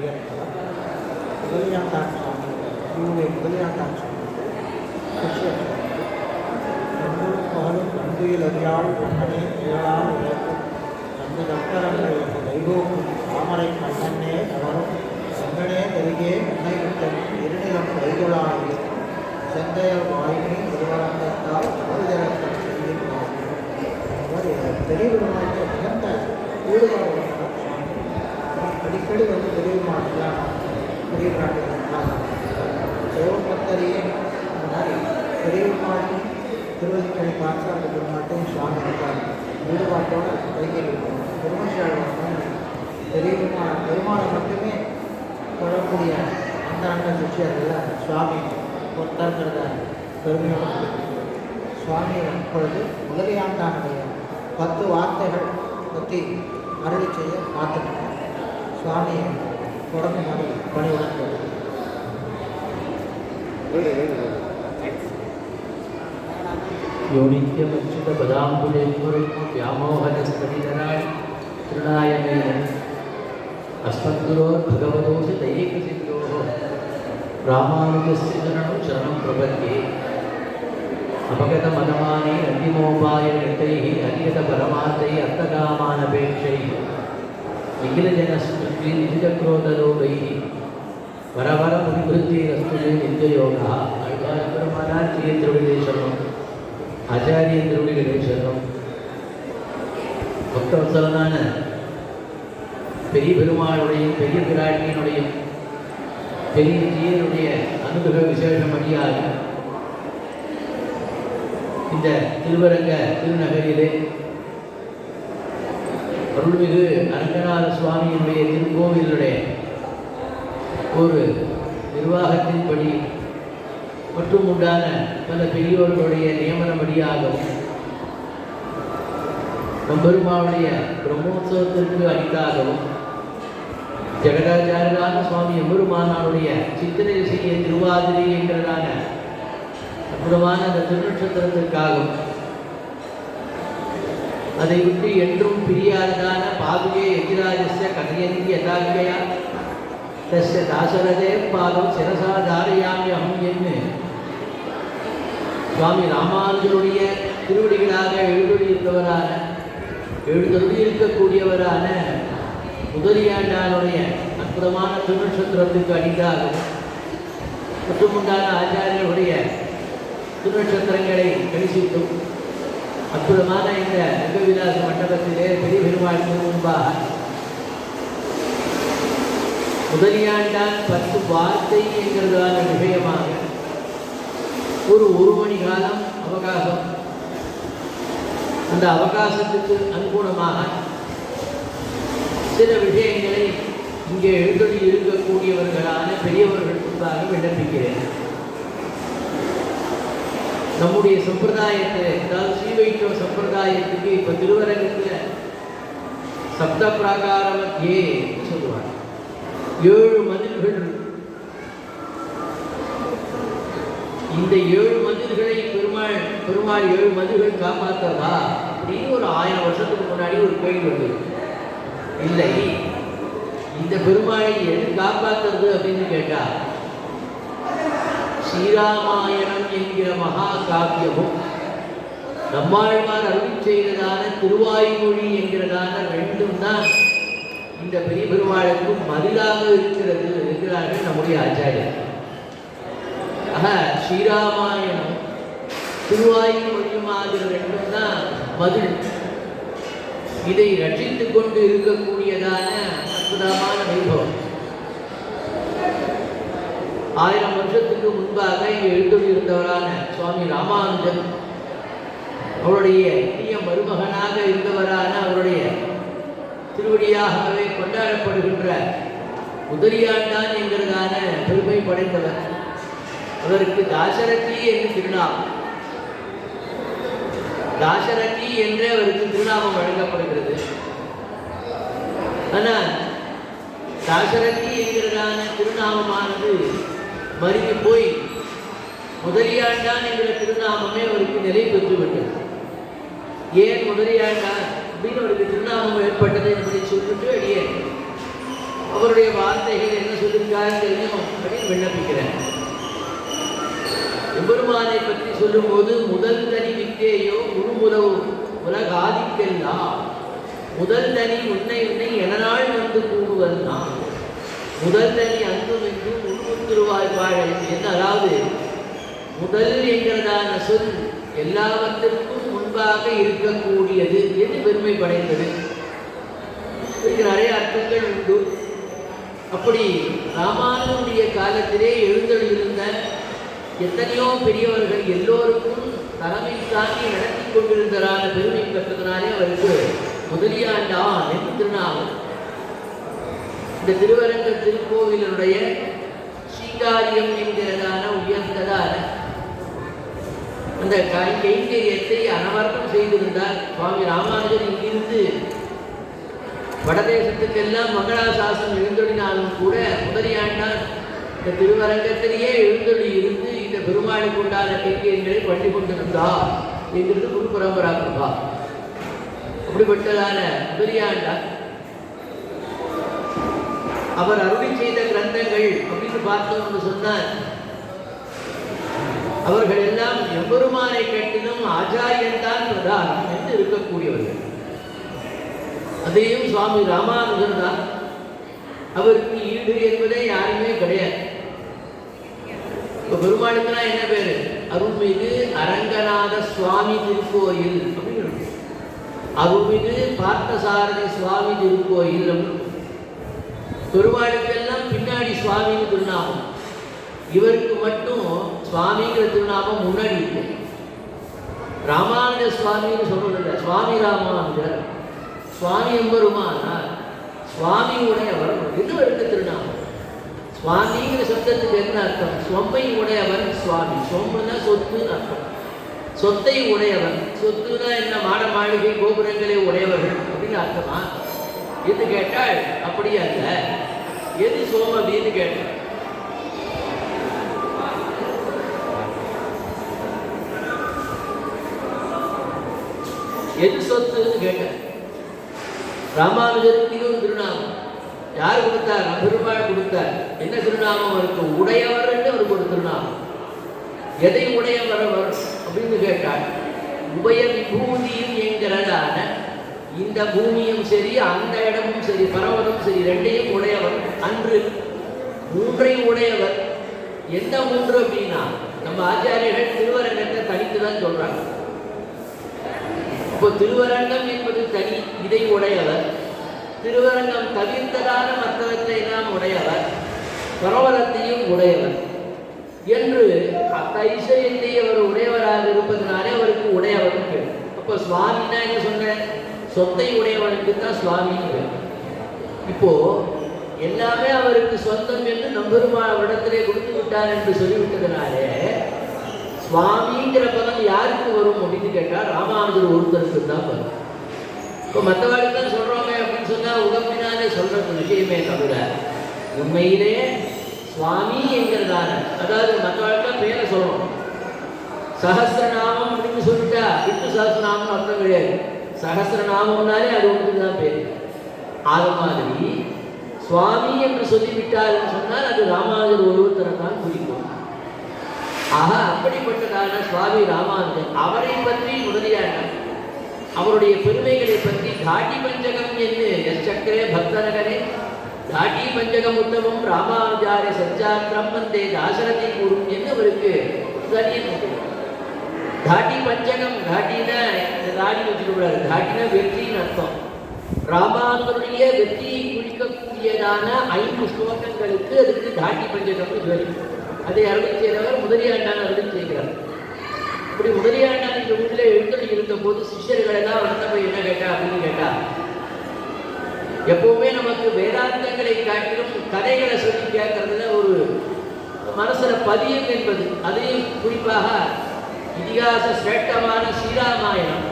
அடியடைத்தவர் முதலியாண்டான் சுவாமி இவருடைய முதலியாண்டான் சுவாமி சிஷ்யர் எங்களும் பகலும் நன்றியில் அறியாள் பொன்னனே ஏழால் உழைக்கும் தந்து தக்கரங்கள் வைகோக்கும் தாமரை கண்ணனே அவரும் செங்கனே தெருகே எண்ணெய் விட்டம் இருநிலம் வைகொளாகிய செந்தையல் வாய்மை திருவரங்கத்தால் மறுதரத்தில் செய்கின்றார். பெரிய பெருமாளுக்கு மிகுந்த ஈடுபாடு உள்ளவர் சுவாமி. அடிக்கடி பெரிய பெருமாள் பெரிய பிராட்டிகள் சிவபக்தரையே அந்த மாதிரி பெரிய பெருமாளையும் திருவதிக்கலை பார்த்து அந்த பெருமாட்டையும் சுவாமி இருக்கார் ஈடுபாட்டோட கைகறி பெருமசாலம் பெரிய பெருமாளை மட்டுமே தொடரக்கூடிய அந்த அண்ணன் சிஷ்யர்கள் சுவாமி ஒருத்தருங்கிறத பெருமையோடு சுவாமி இப்பொழுது முதலியாண்டானுடைய 10 வார்த்தைகள் பற்றி அருளி செய்ய காத்துக்கிட்டோம். சுவாமியை தொடர்ந்து மாதிரி பணியுடன் போடுது. यो नित्यमच्युतपदाम्बुजैर्व्यामोहनस्तनिधराय तृणायमेन अस्मद्गुरोर्भगवतोऽसि दैहिकसिद्धोः रामानुजस्य चरणं शरणं प्रपद्ये अपगतमनमाने अन्तिमोपायनितैः अधिगतपरमार्थैः अर्थकामानपेक्षैः निखिलजनस्मृतिः निजक्रोधरोगैः वरवरमुनिवृत्तिरस्तु नित्ययोगः ஆழ்வார்பெருமானார் ஆச்சாரிய திருவடிகளே சரணம். பக்தவத்சலனான பெரிய பெருமாளுடையும் பெரிய பிராட்டியினுடையும் பெரிய ஜீயனுடைய அனுகிரக விசேஷம் அடியாக இந்த திருவரங்க திருநகரிலே அருள்மிகு அரங்கநாத சுவாமியினுடைய திருக்கோவிலுடைய ஒரு நிர்வாகத்தின்படி மற்றும் உண்டான பல பெரியோர்களுடைய நியமனப்படியாகவும் நம்பெருமாவுடைய பிரம்மோத்சவத்திற்கு அளித்தாகவும் ஜெகதாச்சாரியரான சுவாமி எம்பெருமானாருடைய சித்திரை செய்ய திருவாதிரை என்கிறதான அற்புதமான அந்த திருநட்சத்திரத்திற்காகவும் அதை விட்டு என்றும் பிரியாததான பாதுகே எதிராஜஸ்ய கதையந்தி யதாக்கியா தஸ்ய தாசரதே பாதம் சிரசா தாரயாமியம் என்று சுவாமி ராமானுஜருடைய திருவடிகளாக எழுதொழியிருக்கக்கூடியவரான முதலியாண்டானுடைய அற்புதமான திருநட்சத்திரத்துக்கு அடித்தாகவும் மற்றும் உண்டான ஆச்சாரியர்களுடைய திருநட்சத்திரங்களை கணிசித்தும் அற்புதமான இந்த ரங்கவிலாச மண்டபத்திலே பெரிய பெருமாளுக்கு முன்பாக முதலியாண்டான் 10 வார்த்தை என்கிறதான விஷயமாக ஒரு மணி காலம் அவகாசம். அந்த அவகாசத்துக்கு அனுகுணமாக சில விஷயங்களை இங்கே எழுதி இருக்கக்கூடியவர்களான பெரியவர்கள் முன்பாக விண்ணப்பிக்கிறேன். நம்முடைய சம்பிரதாயத்தை, அதாவது ஸ்ரீ வைஷ்ணவ சம்பிரதாயத்துக்கு இப்போ திருவரங்கத்தில் சப்த பிராகார மத்தியே சொல்லுவார். 7 மதில்கள். இந்த 7 மதில்களை பெருமாள் 7 மதில்கள் காப்பாற்றவா அப்படின்னு ஒரு 1000 வருஷத்துக்கு முன்னாடி ஒரு கோயில் வந்தது. இல்லை, இந்த பெருமாளை எது காப்பாற்றுறது அப்படின்னு கேட்டா ஸ்ரீராமாயணம் என்கிற மகா காவியமும் நம்மாழ்வார் அருளி செய்ததான திருவாய்மொழி என்கிறதான 2ம் தான் இந்த பெரிய பெருமாளுக்கும் மதிலாக இருக்கிறது இருக்கிறார்கள் நம்முடைய ஆச்சாரியர். ஆக ஸ்ரீராமாயணம் திருவாய்மொழியுமாகிற 2ம் தான் மதில். இதை ரட்சித்துக் கொண்டு இருக்கக்கூடியதான அற்புதமான வைபவம். 1000 வருஷத்துக்கு முன்பாக இங்கே எழுதியிருந்தவரான சுவாமி ராமானுஜன் அவருடைய இனிய மருமகனாக இருந்தவரான அவருடைய திருவடியாகவே கொண்டாடப்படுகின்ற முதலியாண்டான் என்கிறதான பெருமை படைத்தவர். அவருக்கு தாசரதி என்று திருநாமம். தாசரதி என்று அவருக்கு திருநாமம் வழங்கப்படுகிறது. ஆனால் தாசரதி என்கிறதான திருநாமமானது மறுகி போய் முதலியாண்டான் என்கிற திருநாமமே அவருக்கு நிலை பெற்றுவிட்டது. ஏன் முதலியாண்டான் அப்படின்னு அவருக்கு திருநாமம் ஏற்பட்டதை என்பதை சொல்லிட்டு அடியே அவருடைய வார்த்தைகள் என்ன சொல்லியிருக்காரு தெரியும் அப்படின்னு விண்ணப்பிக்கிறேன். எம்பெருமானை பற்றி சொல்லும்போது முதல் தனி வித்தேயோ முழுமுதவு உலகாதிக்கெல்லாம் முதல் தனி உன்னை உன்னை எனநாள் வந்து கூடுவதுதான் முதல் தனி அங்கும் இங்கும் உள்முத்திருவாய்ப்பாள் என்ன. அதாவது முதல் என்கிறதான சொல் எல்லாவற்றிற்கும் முன்பாக இருக்கக்கூடியது என்று பெருமை படைத்தது. இதுக்கு நிறைய அர்த்தங்கள் உண்டு. அப்படி ராமானுடைய காலத்திலே எழுந்தொழியிருந்த எத்தனையோ பெரியவர்கள் எல்லோருக்கும் தலைமை தாங்கி நடத்தி கொண்டிருந்ததான பெருமை பெற்றதனாலே அவருக்கு முதலியாண்டான் என்று திருநாமம். இந்த திருவரங்க திருக்கோவிலுடைய ஸ்ரீகாரியம் என்கிறதான உயர்ந்ததான அந்த கைங்கரியத்தை அனவர்த்தம் செய்திருந்தார் சுவாமி ராமானுஜர். இங்கிருந்து வடதேசத்துக்கெல்லாம் மங்களாசாசனம் எழுந்தொழினாலும் கூட முதலியாண்டான் இந்த திருவரங்கத்திலேயே எழுந்தொழி இருந்து இந்த பெருமாளுக்கு உண்டான கைங்கரியங்களை பண்ணி கொண்டிருந்தார் என்கிறது குரு பரம்பரா கிருபா. அப்படிப்பட்டதான முதலியாண்டான் அவர் அருளி செய்த கிரந்தங்கள் அப்படின்னு பார்த்தோம்னு சொன்னார். அவர்கள் எல்லாம் எம்பெருமானை கட்டிலும் ஆச்சாரியன் தான் பிரதானம் என்று இருக்கக்கூடியவர்கள். அதையும் சுவாமி ராமானுஜர் தான். அவருக்கு ஈடு என்பதே யாருமே கிடையாது. இப்போ பெருமாளுக்குலாம் என்ன பேரு? அருள்மிகு அரங்கநாத சுவாமி திருக்கோயில் அப்படின்னு இருக்கு. அருள்மிகு பார்த்தசாரதி சுவாமி திருக்கோயில் அப்படின்னு. பெருமாளுக்கெல்லாம் பின்னாடி சுவாமின்னு திருநாமம், இவருக்கு மட்டும் சுவாமிங்கிற திருநாமம் முன்னாடி இருக்கு. ராமானுஜ சுவாமின்னு சொல்றதில்லை, சுவாமி ராமானுஜர். சுவாமி எம்பெருமானார், சுவாமி உடையவர் இருவருக்கு திருநாமம். சுவாமிங்கிற சப்தத்துக்கு என்ன அர்த்தம்? சொம்பை உடையவர் சுவாமி. சொம்புனா சொத்துன்னு அர்த்தம். சொத்தை உடையவர், சொத்துனா என்ன? மாட மாளிகை கோபுரங்களை உடையவர்கள் அப்படின்னு அர்த்தமா? எது கேட்டால் அப்படி அல்ல. எது சோம் அப்படின்னு கேட்டால் எது சொத்துன்னு கேட்டார். ராமானுஜருக்கு இது ஒரு திருநாமம். யார் கொடுத்தார்? பெருமாள் கொடுத்தார். என்ன திருநாமம் அவருக்கு? உடையவர் என்று அவருக்கு ஒரு திருநாமம். எதை உடையவர் அவர் அப்படின்னு கேட்டால் உபய விபூதியும் என்கிறதான இந்த பூமியும் சரி அந்த இடமும் சரி பரவலும் சரி ரெண்டையும் உடையவர். அன்று மூன்றை உடையவர். எந்த மூன்று அப்படின்னா நம்ம ஆச்சாரியர்கள் திருவரங்கத்தை தனித்து தான் சொல்றாங்க. இப்போ திருவரங்கம் என்பது தனி, இதை உடையவர். திருவரங்கம் தவிர்த்ததான மற்றவற்றை நாம் உடையவர், பரவலத்தையும் உடையவர் என்று தைசயத்தை அவர் உடையவராக இருப்பதனாலே அவருக்கு உடையவர். அப்போ சுவாமின்னா என்ன சொன்ன? சொத்தை உடையவனுக்கு தான் சுவாமின்னு. இப்போ எல்லாமே அவருக்கு சொந்தம் என்று நம்பெருமானிடத்திலே கொடுத்து விட்டார் என்று சொல்லிவிட்டதுனாலே சுவாமிங்கிற பதம் யாருக்கு வரும் அப்படின்னு கேட்டால் ராமானுஜர் ஒருத்தருக்கு தான் வரும். இப்போ மற்றவாளுக்கு தான் சொல்றோமே அப்படின்னு சொன்னா உடம்பினாலே சொல்றது விஷயமே தவிர உண்மையிலே சுவாமி என்கிறதான, அதாவது மற்றவாளுக்கு பேரை சொல்லணும். சஹஸ்ரநாமம் அப்படின்னு சொல்லிட்டா விஷ்ணு சஹஸ்ரநாமம் அர்த்தம் கிடையாது. சஹஸ்ரநாமம்னாலே அது ஒன்று தான் பேர். அது மாதிரி சுவாமி என்று சொல்லிவிட்டார் சொன்னால் அது ராமானுஜர் ஒருத்தரை தான் குறிக்கும். ஆக அப்படிப்பட்டதான சுவாமி ராமானுஜர், அவரை பற்றி முதலியாண்டார் அவருடைய பெருமைகளை பற்றி தாட்டி பஞ்சகம் என்று எச்சக்கரே பக்தநகரே தாட்டி பஞ்சகம் உத்தமம் ராமானுஜாரிய சச்சாத்திரம் வந்தே தாசரதி கூறும் என்று அவருக்கு தாட்டி பஞ்சகம். தாட்டினா தாடி வச்சுக்கூடாது. தாட்டினா வெற்றின்னு அர்த்தம். ராமானுஜருடைய வெற்றியை குறிக்கக்கூடியதான 5 ஸ்லோகங்களுக்கு அதுக்கு தாட்டி பஞ்சகம்னு சொல்லி அதை அருளி செய்தவர் முதலியாண்டான் அருளி செய்கிறார். இப்படி முதலியாண்டான் இந்த ஊரில் எழுந்தொழி இருந்த போது சிஷ்யர்கள் எல்லாம் வந்தப்ப என்ன கேட்டா அப்படின்னு கேட்டா, எப்பவுமே நமக்கு வேதாந்தங்களை காட்டிலும் கதைகளை சொல்லி கேட்கறதுல ஒரு மனசுல பதியம் என்பது, அதையும் குறிப்பாக இதிகாச சிரேஷ்டமான ஸ்ரீராமாயணம்.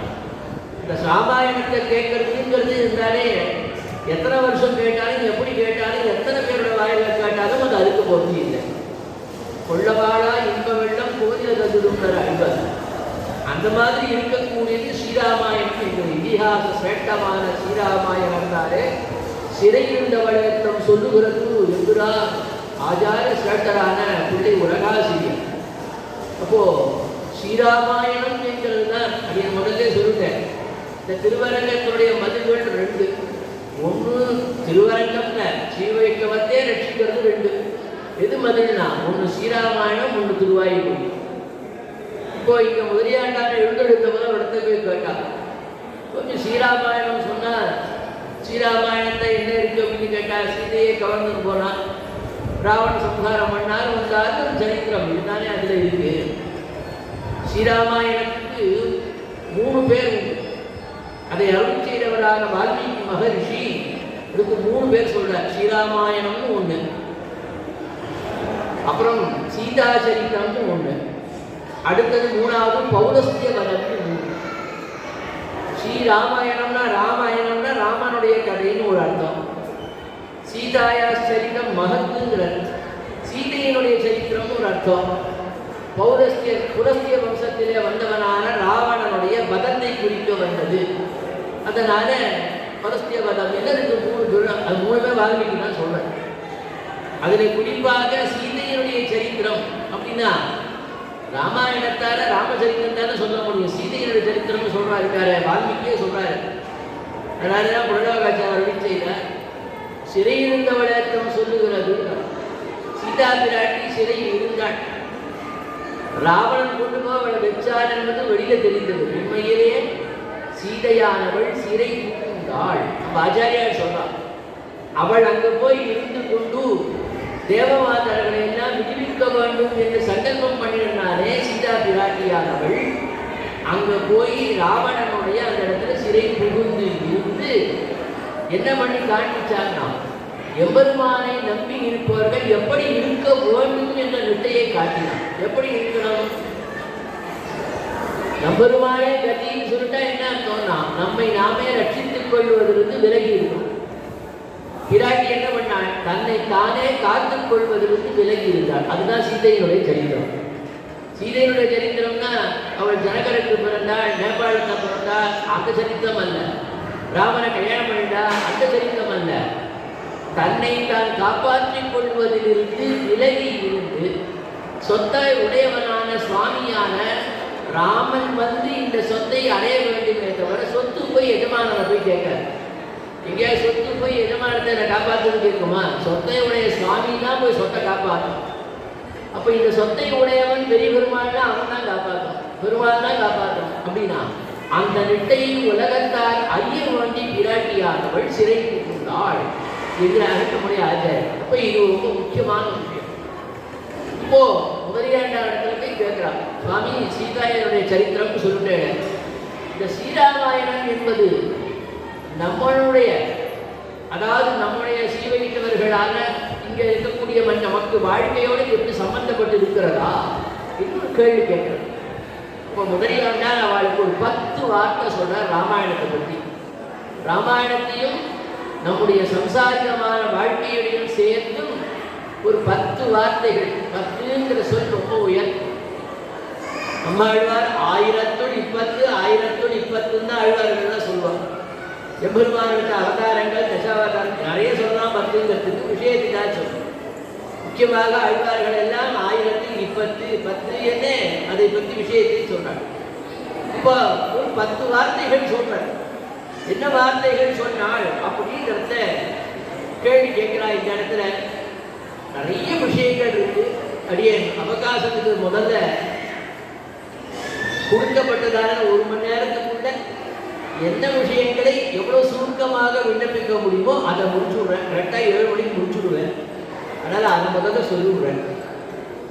இந்த ராமாயணத்தை கேட்கறதுங்கிறது இருந்தாலே எத்தனை வருஷம் கேட்டாலும் எப்படி கேட்டாலும் எத்தனை பேரோட வாயில கேட்டாலும் அது அறுக்க போகிறது இல்லை. கொள்ளவாளா இன்ப வெள்ளம் கோதில தந்துடுங்கிற அன்பர் அந்த மாதிரி இருக்கக்கூடியது ஸ்ரீராமாயணம் என்கிற இதிகாச சிரேஷ்டமான ஸ்ரீராமாயணம் தானே. சிறையிருந்தவளேத்தம் சொல்லுகிறது என்கிறார் ஆச்சார சிரேஷ்டரான பிள்ளை உலகாசிரியர். அப்போ ஸ்ரீராமாயணம் என்கிறது தான் அதை முதல்ல சொல்லிட்டேன். இந்த திருவரங்கத்தினுடைய மதில்கள் 2. ஒன்று திருவரங்கம்ல ஸ்ரீவைஷ்ணவத்தே ரட்சிக்கிறது 2. எது மதில்னா ஒன்று ஸ்ரீராமாயணம், ஒன்று திருவாயூர். இப்போ இங்க முதலியாண்டான எழுந்தெடுத்தவரை இடத்த போய் கேட்டாங்க. கொஞ்சம் ஸ்ரீராமாயணம் சொன்னார். ஸ்ரீராமாயணத்தை என்ன இருக்கு அப்படின்னு கேட்டா, சீதையை கவர்ந்து போனான், ராவண சம்ஹாரம் பண்ணார், வந்தார், ஒரு சரித்திரம் இதுதானே அதுல இருக்கு. ஸ்ரீராமாயணத்துக்கு 3 பேர் உண்டு. அதை அருள் செய்தவரான வால்மீகி மகரிஷி இதுக்கு 3 பேர் சொல்றார். ஸ்ரீராமாயணம்னு ஒண்ணு, அப்புறம் சீதாச்சரித்தம்னு ஒண்ணு, அடுத்தது 3வது பௌலஸ்திய வதம்னு 3. ஸ்ரீராமாயணம்னா ராமனுடைய கதைன்னு ஒரு அர்த்தம். சீதாயா சரிதம் மகத்துங்கிற சீதையினுடைய சரித்திரம்னு ஒரு அர்த்தம். புலஸ்திய வம்சத்திலே வந்தவனான ராவணனுடைய வதத்தை குறிக்க வந்தது. அதனால புலஸ்திய வதம் என்னதுக்கு 3 பேர், அது 3 வால்மீகி தான் சொல்றேன். அதில் குறிப்பாக சீதையினுடைய சரித்திரம் அப்படின்னா ராமாயணத்தால ராமச்சரித்திரம் தானே சொல்ல முடியும். சீதையினுடைய சரித்திரம் சொல்றாரு இருக்காரு, வால்மீகியே சொல்றாரு. அதனாலதான் புரடவாச்சாரர் செய்தார். சிறையிருந்தவளேத்தம் சொல்லுகிறது. சீதா பிராட்டி சிறையில் இருந்தாள். ராவணன் கொண்டு போய் அவளை வச்சாள் என்பது வெளியில தெரிந்தது. உண்மையிலேயே சீதையானவள் சிறை புகுந்தாள். நம்ம ஆச்சாரியார் சொல்றான். அவள் அங்கு போய் இருந்து கொண்டு தேவமாதர்களை எல்லாம் விடுவிக்க வேண்டும் என்று சங்கல்பம் பண்ணினாலே சீதா பிராட்டியானவள் அங்க போய் ராவணனுடைய அந்த இடத்துல சிறை புகுந்து இருந்து என்ன பண்ணி காண்பிச்சாங்கன்னா, எம்பெருமானை நம்பி இருப்பவர்கள் எப்படி இருக்க வேண்டும் என்ற நிட்டையை காட்டினார். எப்படி இருக்கணும்? நம்பெருமானே கதின்னு சொல்லிட்டா என்ன அர்த்தம்னா, நம்மை நாமே ரட்சித்துக் கொள்வதிலிருந்து விலகி இருக்கும். பிராட்டி என்ன பண்ணாள்? தன்னை தானே காத்துக் கொள்வதிலிருந்து விலகி இருந்தாள். அதுதான் சீதையினுடைய சரித்திரம். சீதையினுடைய சரித்திரம்னா அவள் ஜனகருக்கு பிறந்தாள், நேபாளத்தை பிறந்தாள், அந்த சரித்திரம் அல்ல. ராமனை கல்யாணம் பண்ணிட்டா, அந்த சரித்திரம் அல்ல. தன்னை தான் காப்பாற்றிக் கொள்வதிலிருந்து விலகி இருந்து சொத்தாய் உடையவனான சுவாமியான ராமன் வந்து இந்த சொத்தை அடைய வேண்டுமே தவிர சொத்து போய் எஜமானனை போய் கேட்காது. எங்கேயா சொத்து போய் எஜமானத்தை நான் காப்பாற்றுன்னு கேட்குமா? சொத்தை உடைய சுவாமி தான் போய் சொத்தை காப்பாற்றும். அப்போ இந்த சொத்தை உடையவன் பெரிய பெருமாள்னா அவன் தான் காப்பாற்றும், பெருமாள் தான் காப்பாற்றும். அப்படின்னா அந்த நிட்டையில் உலகத்தால் ஐய வேண்டி பிராட்டியானவள் சிறை புகுந்தாள் என்று அகற்றமுடைய ஆச்சாரியர். அப்போ இது ரொம்ப முக்கியமான விஷயம். இப்போ முதலியாண்டாஇடத்துல போய் கேட்கிறான், சுவாமி சீதாயனுடைய சரித்திரம்னு சொல்லிட்டேன். இந்த ஸ்ரீராமாயணம் என்பது நம்மளுடைய, அதாவது நம்முடைய சீவையிட்டவர்களான இங்கே இருக்கக்கூடிய நமக்கு வாழ்க்கையோடு எப்படி சம்பந்தப்பட்டு இருக்கிறதா இன்னொரு கேள்வி கேட்கிறது. இப்போ முதலியாண்டால் அவளுக்கு ஒரு 10 வார்த்தை சொல்றார் ராமாயணத்தை பற்றி. ராமாயணத்தையும் நம்முடைய சம்சாரிகமான வாழ்க்கையோடையும் சேர்த்தும் ஒரு 10 வார்த்தைகள். 10ங்கிற சொல் ரொம்ப உயர். நம்மாழ்வார் 1020 தான் ஆழ்வார்கள் சொல்லுவாங்க. எம்பெருமானுக்கு அவதாரங்கள் தசாவதாரம் நிறைய சொல்லலாம். 10ங்கிறதுக்கு விஷயத்துக்காக சொல்லுவோம். முக்கியமாக ஆழ்வார்கள் எல்லாம் 1020 என்ன அதை பற்றி விஷயத்தை சொல்றாங்க. இப்போ ஒரு 10 வார்த்தைகள் சொல்றாங்க. என்ன வார்த்தைகள் சொன்னாள் அப்படிங்கிறத கேள்வி கேட்கிறார். இந்த இடத்துல நிறைய விஷயங்கள் இருக்கு. அடியே அவகாசத்துக்கு முதல்ல கொடுக்கப்பட்டதான 1 மணி நேரத்துக்குள்ள என்ன விஷயங்களை எவ்வளோ சுருக்கமாக விண்ணப்பிக்க முடியுமோ அதை முடிச்சுடுறேன். கரெக்டாக 7 மணிக்கு முடிச்சுடுவேன். அதனால் அதை முதல்ல சொல்லிவிடுறேன்.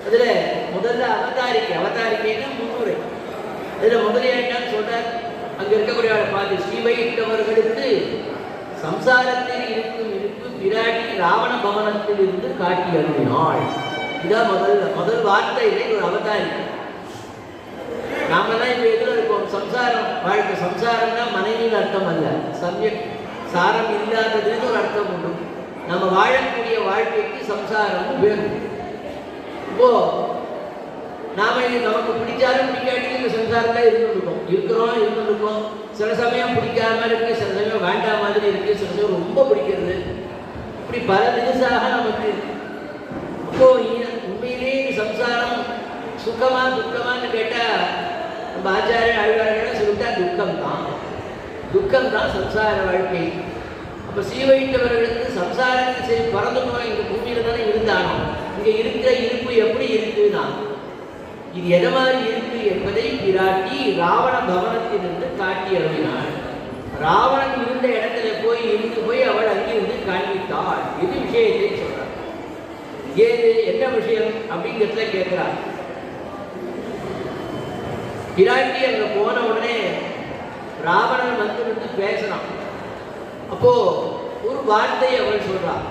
அதில் முதல்ல அவதாரிக்கைன்னா முன்னுரை. அதில் முதலியாண்டான்னு சொல்கிறார். அங்கே இருக்கக்கூடிய பார்த்து ஸ்ரீவையிட்டவர்களுக்கு சம்சாரத்தில் இருக்கும் இருப்பு பிராட்டி ராவண பவனத்தில் இருந்து காட்டி அருளினாள். இதான் முதல் வார்த்தையிலே ஒரு அவதாரிக்கை. நாமெல்லாம் இப்போ எதில் இருக்கோம்? சம்சாரம் வாழ்க்கை. சம்சாரம்னா மனைவியின் அர்த்தம் அல்ல, சமயக் சாரம் இல்லாததுன்னு ஒரு அர்த்தம் உண்டு. நம்ம வாழக்கூடிய வாழ்க்கைக்கு சம்சாரம் வேணும். இப்போ நாம நமக்கு பிடிச்சாலும் பிடிக்காட்டி இந்த சம்சாரத்தில் இருந்துருக்கோம். சில சமயம் பிடிக்காம இருக்கு, சில சமயம் வேண்டாம் மாதிரி இருக்கு, சில சமயம் ரொம்ப பிடிக்கிறது. இப்படி பல தினசாக நமக்கு இருக்கு. அப்போ உண்மையிலேயே சம்சாரம் சுகமா துக்கமான்னு கேட்டா நம்ம ஆச்சாரிய ஆழ்வார்கள் சொல்லிட்டா துக்கம் தான் சம்சார வாழ்க்கை. அப்போ சீவையிட்டவர்களுக்கு சம்சாரத்தை சரி பறந்துட்டோம், இந்த பூமியில தானே இருந்தானோ, இங்கே இருக்கிற இருப்பு எப்படி இருக்குன்னா இது எதை மாதிரி இருக்கு என்பதை பிராட்டி ராவண பவனத்திலிருந்து காட்டி அருளினாள். ராவணன் இருந்த இடத்துல இருந்து போய் அவள் அங்கிருந்து காண்பித்தாள். இது விஷயத்தை சொல்றாள். ஏது என்ன விஷயம் அப்படிங்கிறத கேட்கிறாள். பிராட்டி அங்க போன உடனே ராவணன் வந்து பேசுறான். அப்போ ஒரு வார்த்தை அவள் சொல்றாள்.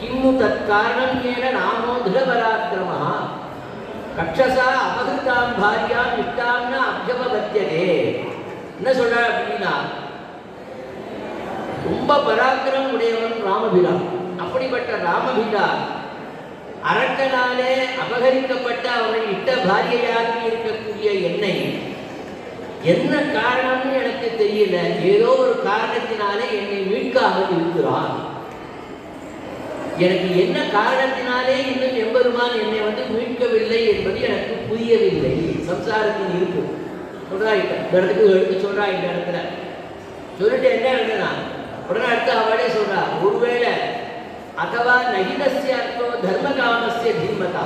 கிம்மு தற்காரணம் ஏன நாமோ திருபராக்கிரமா கட்சசா அபகிருதாம் பாரியாம் இஷ்டாம்னா அப்ஜபத்தியதே. என்ன சொல்ற அப்படின்னா, ரொம்ப பராக்கிரம் உடையவன் ராமபிரான். அப்படிப்பட்ட ராமபிரான் அரக்கனாலே அபகரிக்கப்பட்ட அவனை இட்ட பாரியையாக இருக்கக்கூடிய என்னை என்ன காரணம்னு எனக்கு தெரியல, ஏதோ ஒரு காரணத்தினாலே என்னை மீட்காமல் இருக்கிறான். எனக்கு என்ன காரணத்தினாலே இன்னும் எம்பெருமான் என்னை மீட்கவில்லை என்பது எனக்கு புரியவில்லை. சம்சாரத்தின் இருப்பு சொல்றாயிட்ட இந்த இடத்துக்கு எடுத்து சொல்றா. இந்த இடத்துல சொல்லிட்டு என்ன எழுதுனா உடனே அடுத்து அவளே சொல்றா, ஒருவேளை அதவா நகிதஸ்ய அர்த்தோ தர்மகாமஸ்ய தீமதா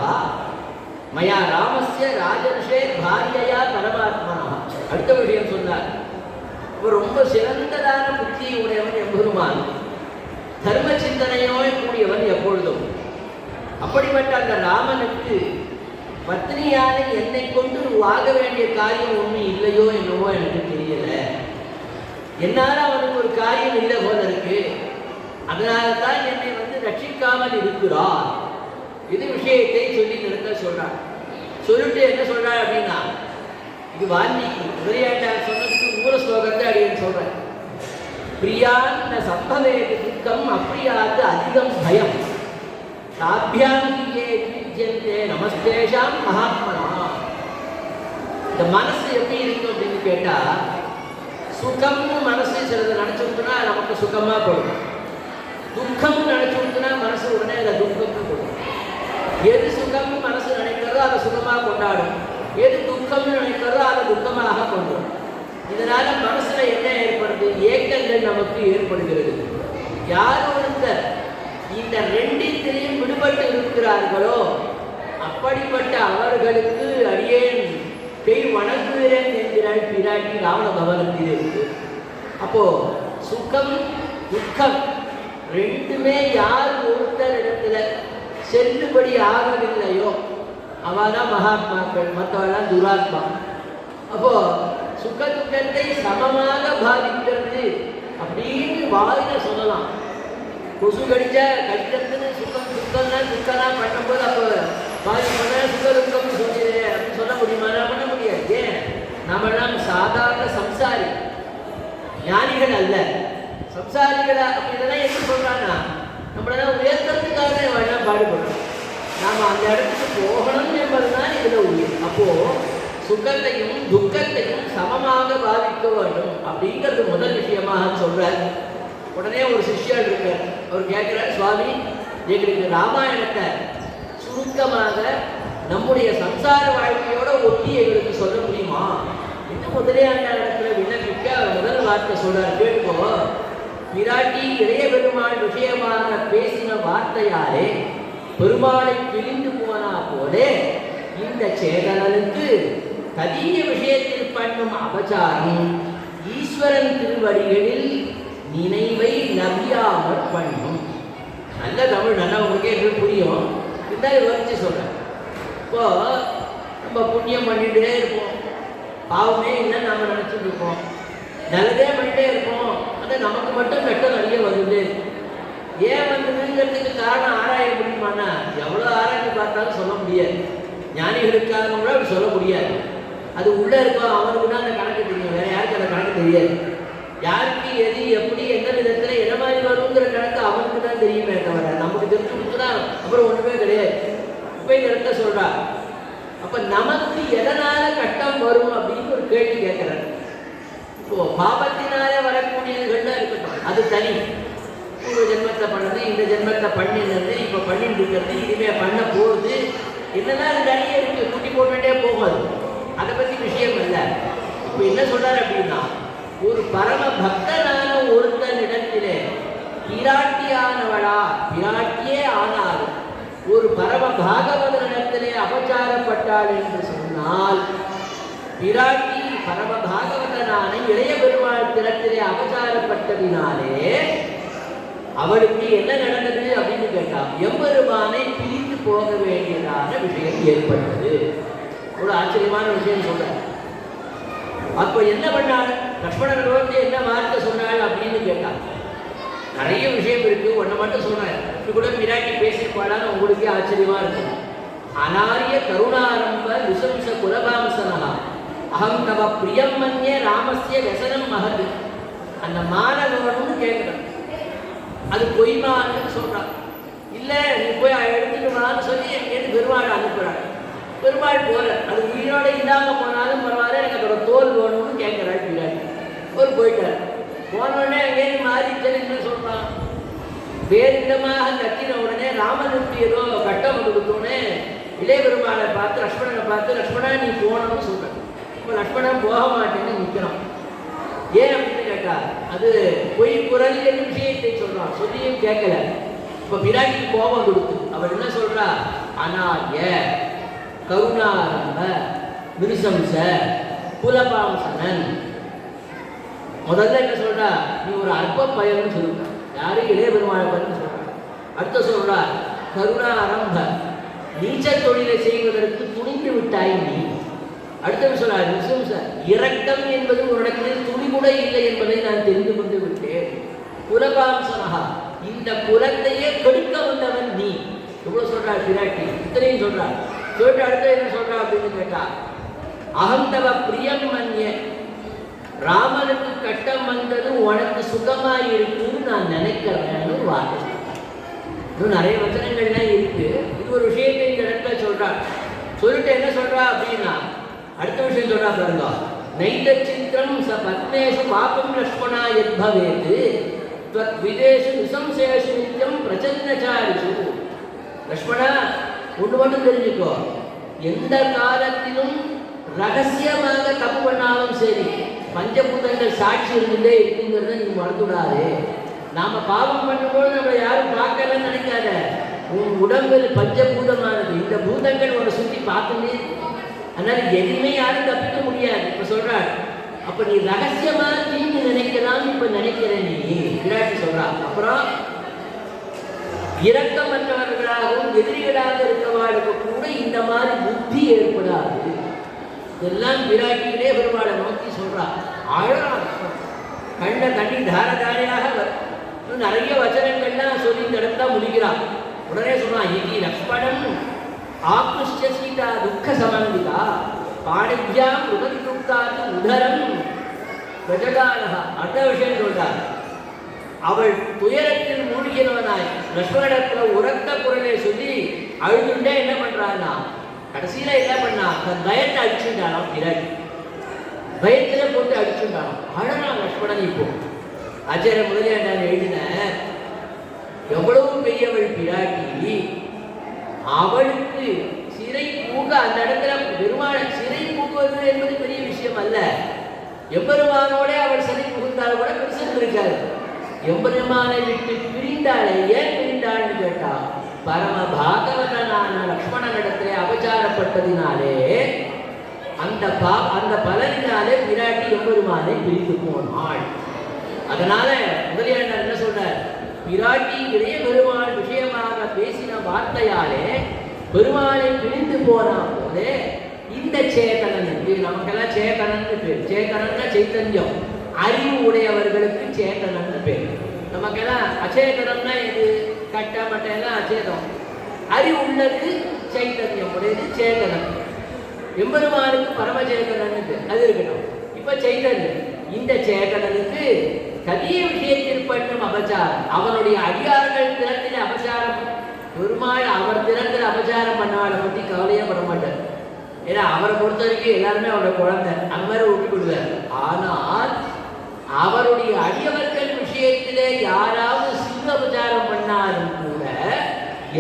மயா ராமஸ்ய ராஜர்ஷே பாரியயா பரமாத்மனா. அடுத்த விஷயம் சொன்னார். ரொம்ப சிறந்ததான புத்தி உடையவன் எம்பெருமான், தர்ம சிந்தனையோடு கூடியவன் எப்பொழுதும். அப்படிப்பட்ட அந்த ராமனுக்கு பத்னியான என்னை கொண்டு வாங்க வேண்டிய காரியம் ஒன்றும் இல்லையோ என்னவோ எனக்கு தெரியல. என்னால் அவனுக்கு ஒரு காரியம் இல்லை போல இருக்கு. அதனால தான் என்னை ரட்சிக்காமல் இருக்கிறார். இது விஷயத்தை சொல்லி நிறுத்த சொல்றார். சொல்லிட்டு என்ன சொல்றார் அப்படின்னா, இது வால்மீகி உரையாட்டார் சொன்னதுக்கு மூல ஸ்லோகத்தை அப்படின்னு சொல்றேன். பிரியான் சம்பவேது துக்கம் அப்பிரியாது அதிகம் பயம் தாபியாங்கியே விஜயந்தே நமஸ்தேஷாம் மகாத்மனா. இந்த மனசு எப்படி இருக்கும் அப்படின்னு கேட்டா, சுகம்னு மனசு சிலது நினைச்சுட்டுனா நமக்கு சுகமா போடும், துக்கம் நினைச்சுட்டுனா மனசு உடனே அதை துக்கம்னு போடும். எது சுகம்னு மனசு நினைக்கிறதோ அதை சுகமாக கொண்டாடும், எது துக்கம்னு நினைக்கிறதோ அதை துக்கமாக கொண்டாடும். இதனால மனசுல என்ன ஏற்படுது, ஏக்கங்கள் நமக்கு ஏற்படுகிறது. யார் ஒருத்தர் இந்த ரெண்டித்திலையும் விடுபட்டு இருக்கிறார்களோ அப்படிப்பட்ட அவர்களுக்கு அடியேன் கை வணங்குகிறேன் என்கிறாள் பிராட்டி ராவண பவனத்தில் இருக்கு. அப்போ சுகம் துக்கம் ரெண்டுமே யார் ஒருத்தர் இடத்துல செல்லுபடி ஆகவில்லையோ அவதான் மகாத்மாக்கள், மற்றவெல்லாம் துராத்மா. அப்போ சுக துக்கத்தை சமமாக பாதிக்கிறது அப்படின்னு வாயில சொல்லலாம். கொசு கடிச்ச கஷ்டத்துன்னு சுகம் துக்கம்லாம் துக்கம்லாம் பண்ணும்போது அப்போ பாதி பண்ண சுக துக்கம்னு சொல்லிடு அப்படின்னு சொல்ல முடியுமா? பண்ண முடியாது. ஏன், நம்மளாம் சாதாரண சம்சாரி, ஞானிகள் அல்ல, சம்சாரிகளா. அப்படி இதெல்லாம் எப்படி சொல்றான்னா, நம்மளெல்லாம் உயர்த்துறதுக்காக வேணாம் பாடுபடுறோம். நாம் அந்த இடத்துக்கு போகணும் என்பதுதான் இதில் உயிர். அப்போ சுகத்தையும் துக்கத்தையும் சமமாக பாதிக்க வேண்டும் அப்படிங்கிறது முதல் விஷயமாக சொல்றார். உடனே ஒரு சிஷ்யர் இருக்கார், அவர் கேட்கிறார், சுவாமி எங்களுக்கு ராமாயணத்தை சுருக்கமாக நம்முடைய சம்சார வாழ்க்கையோட ஒட்டி எங்களுக்கு சொல்ல முடியுமா? இன்னும் முதலியான இடத்துல விண்ணப்பிக்க முதல் வார்த்தை சொல்றார், கேட்போ. பிராட்டி இளைய பெருமாள் விஷயமாக பேசின வார்த்தையாலே பெருமாளை பிரிந்து போனா போலே இந்த சேதனனுக்கு கதீய விஷயத்தில் பண்ணும் அபச்சாரம் ஈஸ்வரன் திருவடிகளில் நினைவை நம்பியாமல் பண்ணும். நல்ல தமிழ், நல்லா உங்களுக்கே எப்படி புரியும், இருந்தாலும் விவரிச்சு சொல்றேன். இப்போ நம்ம புண்ணியம் பண்ணிகிட்டே இருப்போம், பாவமே இல்லைன்னு நம்ம நினச்சிட்டு இருப்போம், நல்லதே பண்ணிட்டே இருப்போம், ஆனால் நமக்கு மட்டும் கட்டம் நிறைய வருது. ஏன் வந்ததுங்கிறதுக்கு காரணம் ஆராய முடியுமானா எவ்வளோ ஆராய்ச்சி பார்த்தாலும் சொல்ல முடியாது. ஞானிகளுக்காக கூட அப்படி சொல்ல முடியாது. அது உள்ளே இருக்கும், அவனுக்கு தான் அந்த கணக்கு தெரியும், வேற யாருக்கு அந்த கணக்கு தெரியாது. யாருக்கு எது எப்படி எந்த விதத்தில் என்ன மாதிரி வருங்கிற கணக்கு அவனுக்கு தான் தெரியுமே தவிர நமக்கு தெரிஞ்சு கொடுத்துனா அப்புறம் ஒன்றுமே கிடையாது. இப்போ இந்த இடத்த சொல்றா. அப்போ நமக்கு எதனால கட்டம் வரும் அப்படின்னு ஒரு கேள்வி கேட்குறாரு. இப்போ பாபத்தினாலே வரக்கூடியதுகள்லாம் இருக்கட்டும், அது தனி. பூர்வ ஜென்மத்தை பண்ணது, இந்த ஜென்மத்தை பண்ணினது, இப்போ பண்ணிட்டு இருக்கிறது, இனிமே பண்ண போகுது, என்னதான் அது நிறைய இருக்கு, குட்டி போட்டுட்டே போகாது. அதை பற்றி விஷயம் இல்லை. இப்போ என்ன சொல்றாரு அப்படின்னா, ஒரு பரம பக்தனான ஒருத்தன் இடத்திலே பிராட்டியானவளா, பிராட்டியே ஆனாலும் ஒரு பரம பாகவதனிடத்திலே அபச்சாரப்பட்டாள் என்று சொன்னால், பிராட்டி பரம பாகவதனான இளைய பெருமாள் திறத்திலே அபச்சாரப்பட்டதினாலே அவளுக்கு என்ன நடந்தது அப்படின்னு கேட்டா, எம்பெருமானை பிரிந்து போக வேண்டியதான விஷயம் ஏற்பட்டது. ஒரு ஆச்சரியமான விஷயம் சொல்ற. அப்ப என்ன பண்ணாள், லக்ஷ்மணன் என்ன வார்த்தை சொன்னாள் அப்படின்னு கேட்டாள். நிறைய விஷயம் இருக்கு, ஒன்றை மட்டும் சொன்னார். இப்படி கூட பிராட்டி பேசியிருப்பாளான்னு உங்களுக்கே ஆச்சரியமா இருக்கும். அனாரிய கருணாரம்ப விசம்ச குலபாம்சனா அகம் தவ பிரியம் மன்யே ராமஸ்ய வசனம் மகது. அந்த மாணவனும் கேட்கிறான், அது பொய்மான்னு சொல்றான். இல்லை நீ போய் எடுத்துட்டு வான்னு சொல்லி எங்கேருந்து பெருமாள் அனுப்புறாள். பெருமாள் போற, அது உயிரோட இல்லாம போனாலும் பரவாயில்ல, எனக்கு அதோட தோல் வேணும்னு கேட்கிறாள் பிராட்டி. ஒரு போயிட்டார். போனோடனே அங்கேருந்து மாறிச்சன்னு சொல்றான். வேறு விதமாக கத்தின உடனே ராமனுக்கு ஏதோ கட்டம் கொடுத்தோன்னே இளைய பெருமாளை பார்த்து லக்ஷ்மணனை பார்த்து, லக்ஷ்மணா நீ போனோம்னு சொல்றான். இப்போ லக்ஷ்மணன் போக மாட்டேன்னு நிற்கிறான். ஏன் அப்படின்னு கேட்டா, அது பொய் குரல் என்ற விஷயத்தை சொல்றான், சொல்லியும் கேட்கல. இப்ப பிராட்டிக்கு கோபம் கொடுத்து அவள் என்ன சொல்றா, அனாய கருணாரம்ப விருசம்ச குலபாம்சனன். முதல்ல என்ன சொல்றா, நீ ஒரு அற்ப பயன்னு சொல்லுங்க. யாரு, இளைய பெருமாளை பற்றி சொல்றா. அடுத்த சொல்றா, கருணாரம்ப நீச்ச தொழிலை செய்வதற்கு துணிந்து விட்டாய் நீ. அடுத்தது சொல்றார், விசும்ச இரக்கம் என்பது உன்னிடத்தில் துணி கூட இல்லை என்பதை நான் தெரிந்து கொண்டு விட்டேன். குலபாம்சனஹா இந்த குலத்தையே கெடுக்க வந்தவன் நீ. எவ்வளவு சொல்றாள் பிராட்டி, இத்தனையும் சொல்றாள். சொல்லிட்டு அடுத்த என்ன சொல்றா அப்படின்னு கேட்டா, அகம் தவ பிரியம் மன்யே ராமனுக்கு கட்டம் வந்தது உனக்கு சுகமாய் இருக்குன்னு நான் நினைக்கிறேன்னு வார்த்தை. இன்னும் நிறைய வச்சனங்கள்லாம் இருக்கு. இது ஒரு விஷயத்தை இந்த இடத்துல சொல்றாள். சொல்லிட்டு என்ன சொல்றா அப்படின்னா, அடுத்த விஷயம் சொல்றா பாருங்க, நைத சித்திரம் ச பத்மேஷு பாபம் லக்ஷ்மணா யத்பவேது त्वत् विदेशु निसंशेषु नित्यं प्रचन्नचारिषु. லக்ஷ்மணா ஒன்று மட்டும் தெரிஞ்சுக்கோ, எந்த காலத்திலும் ரகசியமாக தப்பு பண்ணாலும் சரி பஞ்சபூதங்கள் சாட்சி இருந்துட்டே இருக்குங்கிறத நீ மறந்துடாது. நாம பாவம் பண்ணும்போது நம்ம யாரும் பார்க்கலன்னு நினைக்காத. உன் உடம்பில் பஞ்சபூதமானது, இந்த பூதங்கள் உன்னை சுற்றி பார்த்துமே, அதனால எதுவுமே யாரும் தப்பிக்க முடியாது. இப்ப சொல்றாள், அப்ப நீ ரகசியமா தீங்கு நினைக்கலாம், இப்ப நினைக்கிற நீ விராட்டி சொல்றா. அப்புறம் இரக்கமற்றவர்களாகவும் எதிரிகளாக இருக்கவாளுக்கு கூட இந்த மாதிரி புத்தி ஏற்படாது. இதெல்லாம் விராட்டியிலே பெருமாளை நோக்கி சொல்றா. ஆழம் கண்ட கண்ணி தாரதாரியாக நிறைய வச்சனங்கள்லாம் சொல்லி இந்த இடத்துல முடிக்கிறான். உடனே சொல்றான், இது லக்ஷ்மணன் ஆக்ருஷ்ய சீதா துக்க சமந்திதா பாணிஜ்யாம் உதவித்தாது உதரம் பிரஜகாரா. அடுத்த விஷயம் சொல்றார், அவள் துயரத்தில் மூழ்கினவனாய் லக்ஷ்மணத்தில் உரத்த குரலை சொல்லி அழுதுண்டே என்ன பண்றான்னா, கடைசியில என்ன பண்ணா, தன் பயத்தை அடிச்சுட்டாராம். பிராட்டி பயத்துல போட்டு அடிச்சுட்டாராம். அழகான் லக்ஷ்மணன். இப்போ ஆச்சாரிய முதலியாண்டான் எழுதின, எவ்வளவு பெரியவள் பிராட்டி, அவளுக்கு சிறை பூக்க அந்த இடத்துல பெருமாள் சிறை பூக்குவது என்பது பெரிய விஷயம் அல்ல. எம்பெருமானோட அவள் சிறை புகுந்தால் கூட பெருசு இருக்காது. எம்பெருமானை விட்டு பிரிந்தாளே, ஏன் பிரிந்தாள்னு கேட்டா, பரம பாகவதனான லக்ஷ்மணனிடத்திலே அபச்சாரப்பட்டதினாலே அந்த பலனினாலே பிராட்டி எம்பெருமானை பிரித்து போனாள். அதனால முதலியாண்டார் என்ன சொல்றார், பிராட்டி இளைய பெருமாள் விஷயமாக பேசின வார்த்தையாலே பெருமாளை பிரிந்து போனா போதே இந்த சேதனனுக்கு, நமக்கெல்லாம் சேதனன் பேர். சேதனன்னா சைத்தன்யம், அறிவு உடையவர்களுக்கு சேதனன் பேர். நமக்கெல்லாம் அச்சேதனம்னா இது கட்ட மட்டை எல்லாம் அச்சேதம். அறிவு உள்ளது சைத்தன்யம் உடையது சேதனம். எம்பெருமானுக்கு பரமச்சேதனன் பேர். அது இருக்கட்டும். இப்ப சைத்தன்யம், இந்த சேதனனுக்கு கதிய விஷயத்தில் பண்ணும் அபச்சாரம், அவனுடைய அடியார்கள் திறத்தில் அபச்சாரம், பெருமாள் அவர் திறத்தில் அபச்சாரம் பண்ணாளை பற்றி கவலையே பட மாட்டார். ஏன்னா அவரை பொறுத்த வரைக்கும் எல்லாருமே அவரோட குழந்தை, அந்த மாதிரி விட்டு விடுவார். ஆனால் அவருடைய அடியவர்கள் விஷயத்திலே யாராவது சிறு உபச்சாரம் பண்ணாலும் கூட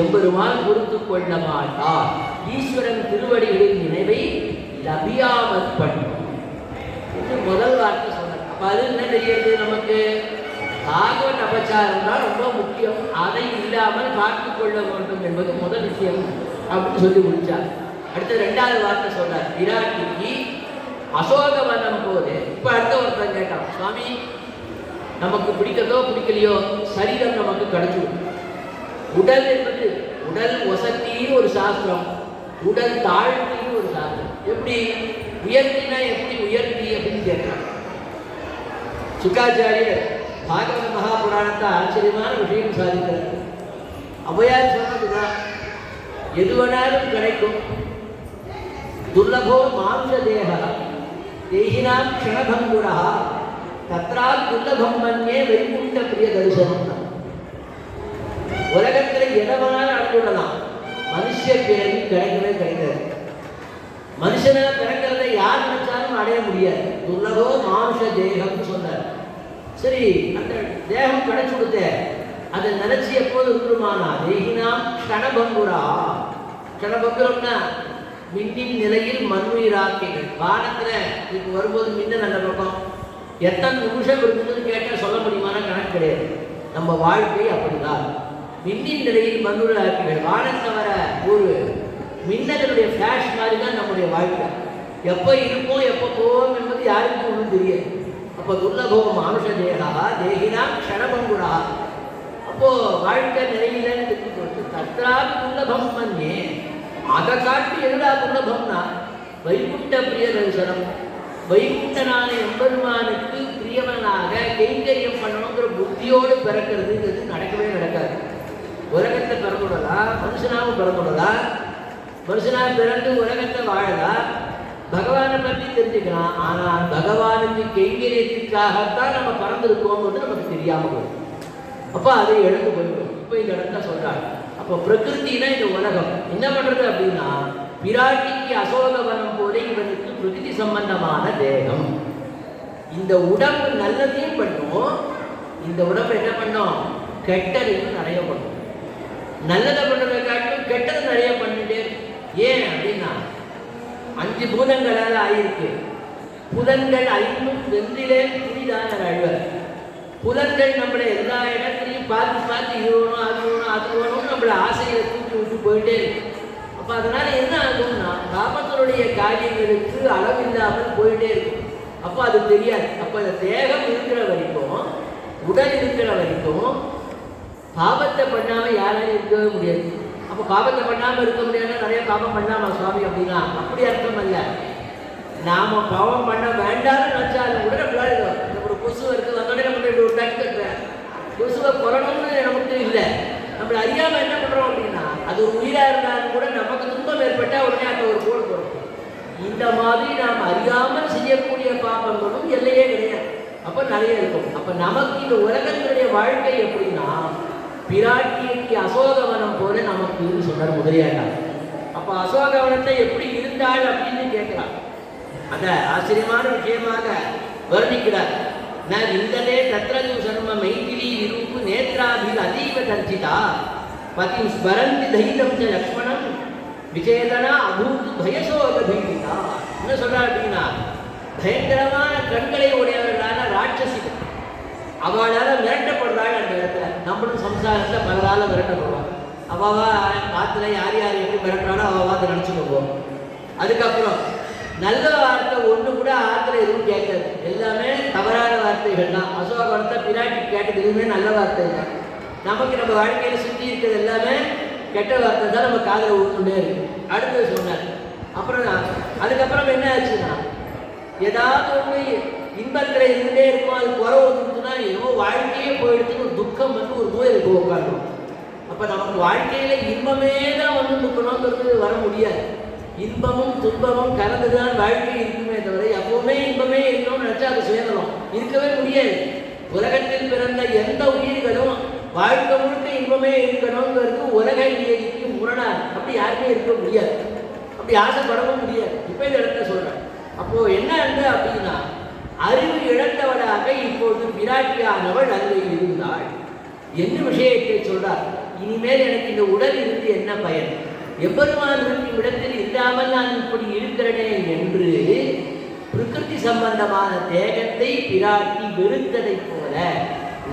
எம்பெருமான் பொறுத்து கொள்ள மாட்டார். ஈஸ்வரன் திருவடிகளின் நினைவை லபியாமல் பண்ணும் இது முதல் வார்த்தை சொன்னார். அப்ப அது என்ன தெரியுது நமக்கு? பாகவத் அபச்சாரம் தான் ரொம்ப முக்கியம், அதை இல்லாமல் பார்த்து கொள்ள வேண்டும் என்பது முதல் விஷயம் அப்படின்னு சொல்லி முடிச்சார். அடுத்த ரெண்டாவது வார்த்தை சொன்னார், விராட்டிக்கு அசோகவனம் போது. இப்ப அடுத்த ஒருத்தன் கேட்டான், சுவாமி நமக்கு பிடிக்கிறதோ பிடிக்கலையோ சரீரம் நமக்கு கிடைச்சிடும். உடல் என்பது உடல் வசத்தின்னு ஒரு சாஸ்திரம், உடல் தாழ்த்தின்னு ஒரு சாஸ்திரம். எப்படி உயர்த்தினா எப்படி உயர்த்தி அப்படின்னு கேட்கிறான். சுக்காச்சாரியர் பாகவத மகாபுராணத்தை ஆச்சரியமான விஷயம் சாதிக்கிறார். அவையார் சொன்னதுதான், எது வேணாலும் கிடைக்கும். துர்லபோ மாம்ச தேக தேகினாம் க்ஷணபங்குரா தத்ரா துர்லபம் மன்யே வைகுண்ட பிரிய தரிசனம். உலகத்தில் எதை வேணாலும் அடைந்துடலாம், மனுஷ பிறகு கிடைக்கவே கிடைக்காது. மனுஷனா பிறக்கிறத யார் நினைச்சாலும் அடைய முடியாது. துர்லபோ மாம்ச தேகம்னு சொன்னார். சரி, அந்த தேகம் கிடைச்சு கொடுத்த அதை நினைச்சு எப்போது இருக்குமானா தேகினாம் க்ஷணபங்குரா. க்ஷணபங்குரம்னா மின்னின் நிலையில் மண்ணுயிராக்கைகள். வானத்துல இப்போ வரும்போது மின்னல் அந்த பக்கம் எத்தனை நிமிஷம் இருக்குதுன்னு கேட்டால் சொல்ல முடியுமான கணக்கு கிடையாது. நம்ம வாழ்க்கை அப்படிதான், மின்னின் நிலையில் மண்ணுயிராக்கைகள். வானத்தை வர ஒரு மின்னலுடைய ஃபிளாஷ் மாதிரி தான் நம்முடைய வாழ்க்கை. எப்போ இருப்போம் எப்போ போவோம் என்பது யாருக்கும் ஒன்றும் தெரியாது. அப்போ துர்லபோ மானுஷ தேகா தேகினா க்ஷணபங்குரா. அப்போ வாழ்க்கை நிலையிலன்னு தெரிஞ்சு போட்டு தத்ரா துர்லபம் மன்யே. அதை காட்டி எதுடா துர்லபம்னா வைகுண்ட பிரிய தரிசனம். வைகுண்டனான எம்பெருமானுக்கு பிரியவனாக கைங்கரியம் பண்ணணுங்கிற புத்தியோடு பிறக்கிறதுங்கிறது நடக்கவே நடக்காது. உலகத்தை பிறந்துடலாம், மனுஷனாவும் பிறந்துடலாம், மனுஷனாக பிறந்து உலகத்தை வாழலாம், பகவானை பற்றி தெரிஞ்சுக்கலாம். ஆனால் பகவானுக்கு கைங்கரியத்துக்காகத்தான் நம்ம பறந்துருக்கோம்னு நமக்கு தெரியாமல் போகும். அப்போ அதை எடுத்து போயிடும். இப்போ இந்த இடத்த சொல்றாங்க. அப்போ பிரகிருத்தினா இந்த உலகம் என்ன பண்றது அப்படின்னா, பிராட்டிக்கு அசோகவனம் போல இவனுக்கு பிரகிருதி சம்பந்தமான தேகம். இந்த உடம்பு நல்லதையும் பண்ணும், இந்த உடம்பு என்ன பண்ணும், கெட்டதையும் நிறைய பண்ணும். நல்லதை பண்ணுறதை காட்டும் கெட்டதை நிறைய பண்ணிட்டே. ஏன் அப்படின்னா 5 பூதங்களால் ஆயிருக்கு. புலன்கள் 5 வெந்திலே புரிதான அழ்வர். புலன்கள் நம்மளை எல்லா இடத்துலையும் பார்த்து பார்த்து இது வேணும் அது வேணும் அது வேணும்னு நம்மளை ஆசையை தூக்கி விட்டு போயிட்டே இருக்கு. அப்போ அதனால என்ன ஆகும்னா பாபத்தினுடைய காரியங்களுக்கு அளவில்லாமல் போயிட்டே இருக்கும். அப்போ அது தெரியாது. அப்போ அந்த தேகம் இருக்கிற வரைக்கும், உடல் இருக்கிற வரைக்கும் பாபத்தை பண்ணாமல் யாராலும் இருக்கவே முடியாது. அப்போ பாபத்தை பண்ணாமல் இருக்க முடியாதுன்னா நிறைய பாபம் பண்ணாமல் சுவாமி அப்படின்னா அப்படி அர்த்தம் அல்ல. நாம் பாவம் பண்ண வேண்டாம்னு நினச்சாலும் கூட நம்மளால ஒரு கொசு இருக்குது அதோட நம்ம ஒரு டக்கு கொசுவை கொல்லணும்னு நமக்கு இல்லை. நம்மளை அறியாமல் என்ன பண்ணுறோம் அப்படின்னா அது ஒரு உயிராக இருந்தாலும் கூட நமக்கு துன்பம் ஏற்பட்டால் உடனே அந்த ஒரு கோடு போடும். இந்த மாதிரி நாம் அறியாமல் செய்யக்கூடிய பாபங்களும் எல்லையே கிடையாது. அப்போ நிறைய இருக்கும். அப்போ நமக்கு இந்த உலகத்தினுடைய வாழ்க்கை எப்படின்னா பிராட்டிக்கு அசோகவனம் போல நமக்கு சொன்னார் முதலியார். அப்போ அசோகவனத்தை எப்படி இருந்தாள் அப்படின்னு கேட்கலாம். அதை ஆச்சரியமான விஷயமாக வர்ணிக்கிறார். நான் இந்ததே தத்ரது சர்ம மைதிலி விரூப்பு நேத்ராபில் அதீவ தர்ஜிதா பதி ஸ்மரந்தி தைதம் ச லக்ஷ்மணம் விஜேதனா அபூத் பயசோக பீடிதா. என்ன சொல்றார் அப்படின்னா, பயங்கரமான கண்களை உடையவர்களான ராட்சசிகள் அவளால் மிரட்டப்படுறாள். அந்த இடத்துல நம்மளும் சம்சாரத்தில் பலரால் மிரட்டப்படுவாங்க. அவாவா காத்துல யார் யார் எப்படி மிரட்டுறாலும் அவாவா அதை நினச்சிக்குவோம். அதுக்கப்புறம் நல்ல வார்த்தை ஒன்று கூட ஆற்றுல எதுவும் கேட்காது, எல்லாமே தவறான வார்த்தைகள் தான். அசோகவனத்தை பிராட்டி கேட்டது எதுவுமே நல்ல வார்த்தை தான். நமக்கு நம்ம வாழ்க்கையில் சுற்றி இருக்கிறது எல்லாமே கெட்ட வார்த்தை தான் நம்ம காதில் ஊற்றுட்டே இருக்கு. அடுத்தது சொன்னார். அப்புறம் அதுக்கப்புறம் என்ன ஆச்சுன்னா, ஏதாவது ஒன்று இன்பத்தில் இருந்துகிட்டே இருக்கும், அது குறை வந்துட்டுனா ஏதோ வாழ்க்கையே போயிடுச்சுன்னு ஒரு துக்கம் வந்து ஒரு நோயில் போய் உட்காந்துடும். அப்போ நமக்கு வாழ்க்கையில் இன்பமே தான் வந்து துக்கணுங்கிறது வர முடியாது. இன்பமும் துன்பமும் கலந்துதான் வாழ்க்கை இருக்குமே தவிர எப்பவுமே இன்பமே இருக்கணும்னு நினச்சா அது சுயநலம், இருக்கவே முடியாது. உலகத்தில் பிறந்த எந்த உயிர்களும் வாழ்க்கை முழுக்க இன்பமே இருக்கணுங்கிறது உலக நியதிக்கு முரணாது. அப்படி யாருமே இருக்க முடியாது, அப்படி ஆசைப்படவும் முடியாது. இப்போ இந்த இடத்த சொல்கிறேன். அப்போது என்ன அப்படின்னா, அறிவு இழந்தவளாக இப்போது பிராட்டியானவள் அங்கே இருந்தாள். என்ன விஷயத்தை சொல்றார்? இனிமேல் எனக்கு இந்த உடல் இருந்து என்ன பயன்? எம்பெருமான் இருக்கும் இடத்தில் இல்லாமல் நான் இப்படி இருக்கிறனே என்று பிரகிருதி சம்பந்தமான தேகத்தை பிராட்டி வெறுத்ததை போல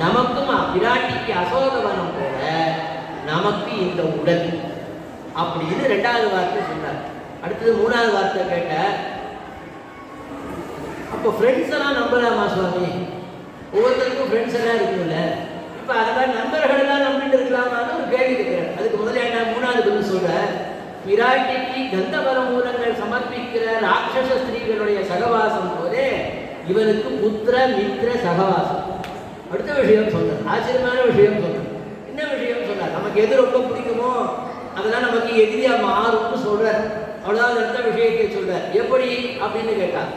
நமக்கும் பிராட்டிக்கு அசோகவனம் போல நமக்கு இந்த உடல் அப்படின்னு ரெண்டாவது வார்த்தை சொன்னார். அடுத்தது மூணாவது வார்த்தை கேட்ட, அப்போ ஃப்ரெண்ட்ஸ் எல்லாம் நம்பலாமா சுவாமி? ஒவ்வொருத்தருக்கும் ஃப்ரெண்ட்ஸ் எல்லாம் இருக்கும்ல, இப்போ அதை மாதிரி நண்பர்கள் எல்லாம் நம்பிட்டு இருக்கலாமான்னு ஒரு கேள்வி கேட்கிறேன். அதுக்கு முதல்ல என்ன மூணாவது பதில் சொல்ற, பிராட்டிக்கு கந்தவர மூலங்கள் சமர்ப்பிக்கிற ராட்சச ஸ்திரீகளுடைய சகவாசம் போதே இவனுக்கு புத்திர மித்திர சகவாசம். அடுத்த விஷயம் சொன்னார், ஆச்சரியமான விஷயம் சொன்னார். என்ன விஷயம் சொன்னார்? நமக்கு எது ரொம்ப பிடிக்குமோ அதெல்லாம் நமக்கு எதிரியா மாறும்னு சொல்றார். அவ்வளோதான் அடுத்த விஷயத்தை சொல்றார். எப்படி அப்படின்னு கேட்டார்.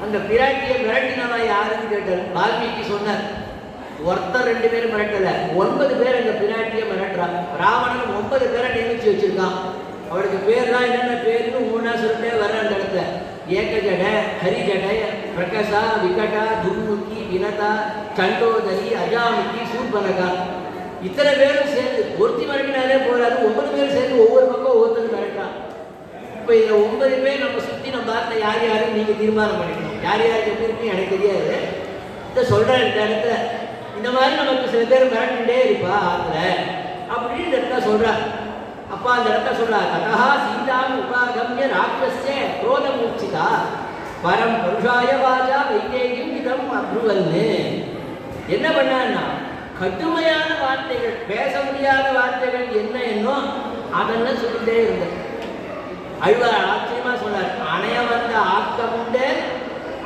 அந்த பிராட்டியை மிரட்டினவா யாருன்னு கேட்டார். வால்மீகி சொன்னார், ஒருத்தர் 2 பேரும் மிரட்டல, 9 பேர் அந்த பிராட்டியை மிரட்டுறான். ராவணன் 9 பேரை நியமிச்சு வச்சிருக்கான். அவளுக்கு பேர்லாம் என்னென்ன பேருன்னு மூணா சொல்லிட்டே வர அந்த இடத்துல ஏகஜட, ஹரிஜட, பிரகசா, விகடா, துர்முகி, வினதா, சண்டோதரி, அஜாமுகி, சூர்பனகா, இத்தனை பேரும் சேர்ந்து ஒருத்தி மிரட்டினாலே போறாரு. 9 பேர் சேர்ந்து ஒவ்வொரு பக்கம் ஒவ்வொருத்தரும் மிரட்டான். இப்போ இதில் 9 பேர் நம்ம சுற்றி நம்ம பார்த்த யார் யாரும் நீங்கள் தீர்மானம் பண்ணிக்கணும். யார் யாருக்கு எப்படி இருக்குன்னு எனக்கு தெரியாது. இதை சொல்கிறேன் இந்த இடத்துல. இந்த மாதிரி நமக்கு சில பேர் மிரட்டிகிட்டே இருப்பா ஆத்துல அப்படின்னு இந்த இடத்துல சொல்கிறார். அப்பா அந்த இடத்துல சொல்கிறார், ததா சீதாம் உபாகமிய ராட்சஸ்ய குரோத மூர்ச்சிதா பரம் பருஷாய வாஜா வைதேகிம் இதம் அப்ருவல்னு. என்ன பண்ணான்னா கடுமையான வார்த்தைகள், பேச முடியாத வார்த்தைகள் என்ன என்னோ அதெல்லாம் சொல்லிட்டே இருந்தேன். அழ்வார் ஆச்சரியமா சொன்னார், அணைய வந்த ஆக்கமுண்டே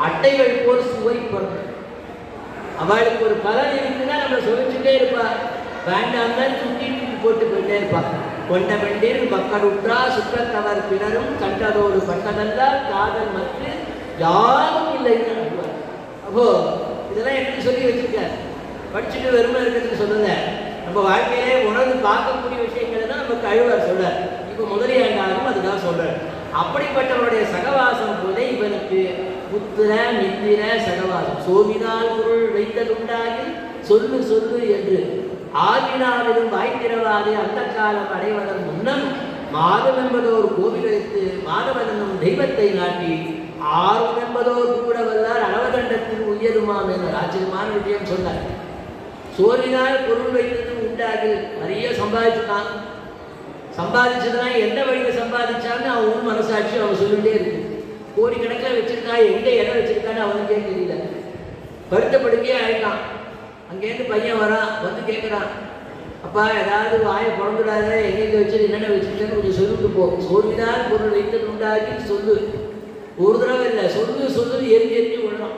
அட்டைகள் போல் சுவை பொருள். அவளுக்கு ஒரு பலன் இருக்குன்னா நம்ம சுவைச்சுட்டே இருப்பா. வேண்டாம் தான் சுற்றி போட்டு போயிட்டே இருப்பா. கொண்ட பெண்டில் மக்கள் உற்றா சுற்றத்தவர் பிறரும் கண்டதோடு பட்டதெல்லாம் காதல் மற்ற யாரும் இல்லைன்னு அழுவார். அப்போ இதெல்லாம் எப்படி சொல்லி வச்சிருக்கார்? படிச்சுட்டு வெறுமை இருக்கிறதுக்கு சொல்லலை, நம்ம வாழ்க்கையிலே உணர்ந்து பார்க்கக்கூடிய விஷயங்கள் தான் நமக்கு அழுவார் சொல்றார். இப்போ முதலியாண்டாலும் அதுதான் சொல்றார். அப்படிப்பட்டவருடைய சகவாசம் போல இவனுக்கு புத்திர மித்திர சகவாசம். சோமினால் பொருள் வைத்ததுண்டாகி சொல்லு சொல்லு என்று ஆவினாவிலும் வாய்த்திரவாது அந்த காலம் அடைவதன் முன்னம் மாதம் என்பதோர் கோவில் வைத்து மாதவன் என்னும் தெய்வத்தை நாட்டி ஆர்வம் என்பதோர் கூட வல்லார் அளவகண்டத்தில் உயருமாம் என்ற ஆச்சரியமான விஷயம் சொன்னார். சோழினால் பொருள் வைத்தது உண்டாகி நிறைய சம்பாதிச்சுட்டான். சம்பாதிச்சதுனா எந்த வழியில் சம்பாதிச்சான்னு அவன் மனசாட்சி அவன் சொல்லிட்டே இருக்கு. கோடிக்கணக்கில் வச்சிருக்கா, எங்க இடம் வச்சிருக்கான்னு அவனுக்கே தெரியல. படுத்த படுக்கையே ஆயிட்டான். அங்கேருந்து பையன் வரான், வந்து கேட்குறான், அப்பா ஏதாவது வாயை பிறந்துடாத, எங்கே வச்சு என்னென்ன வச்சுருக்கேன்னு கொஞ்சம் சொல்லிட்டு போ. சோழினால் பொருள் வைத்தது உண்டாகி சொல்லு. ஒரு தடவை இல்லை, சொல்லு சொல்லு எரிஞ்சு எரிஞ்சு விடணும்.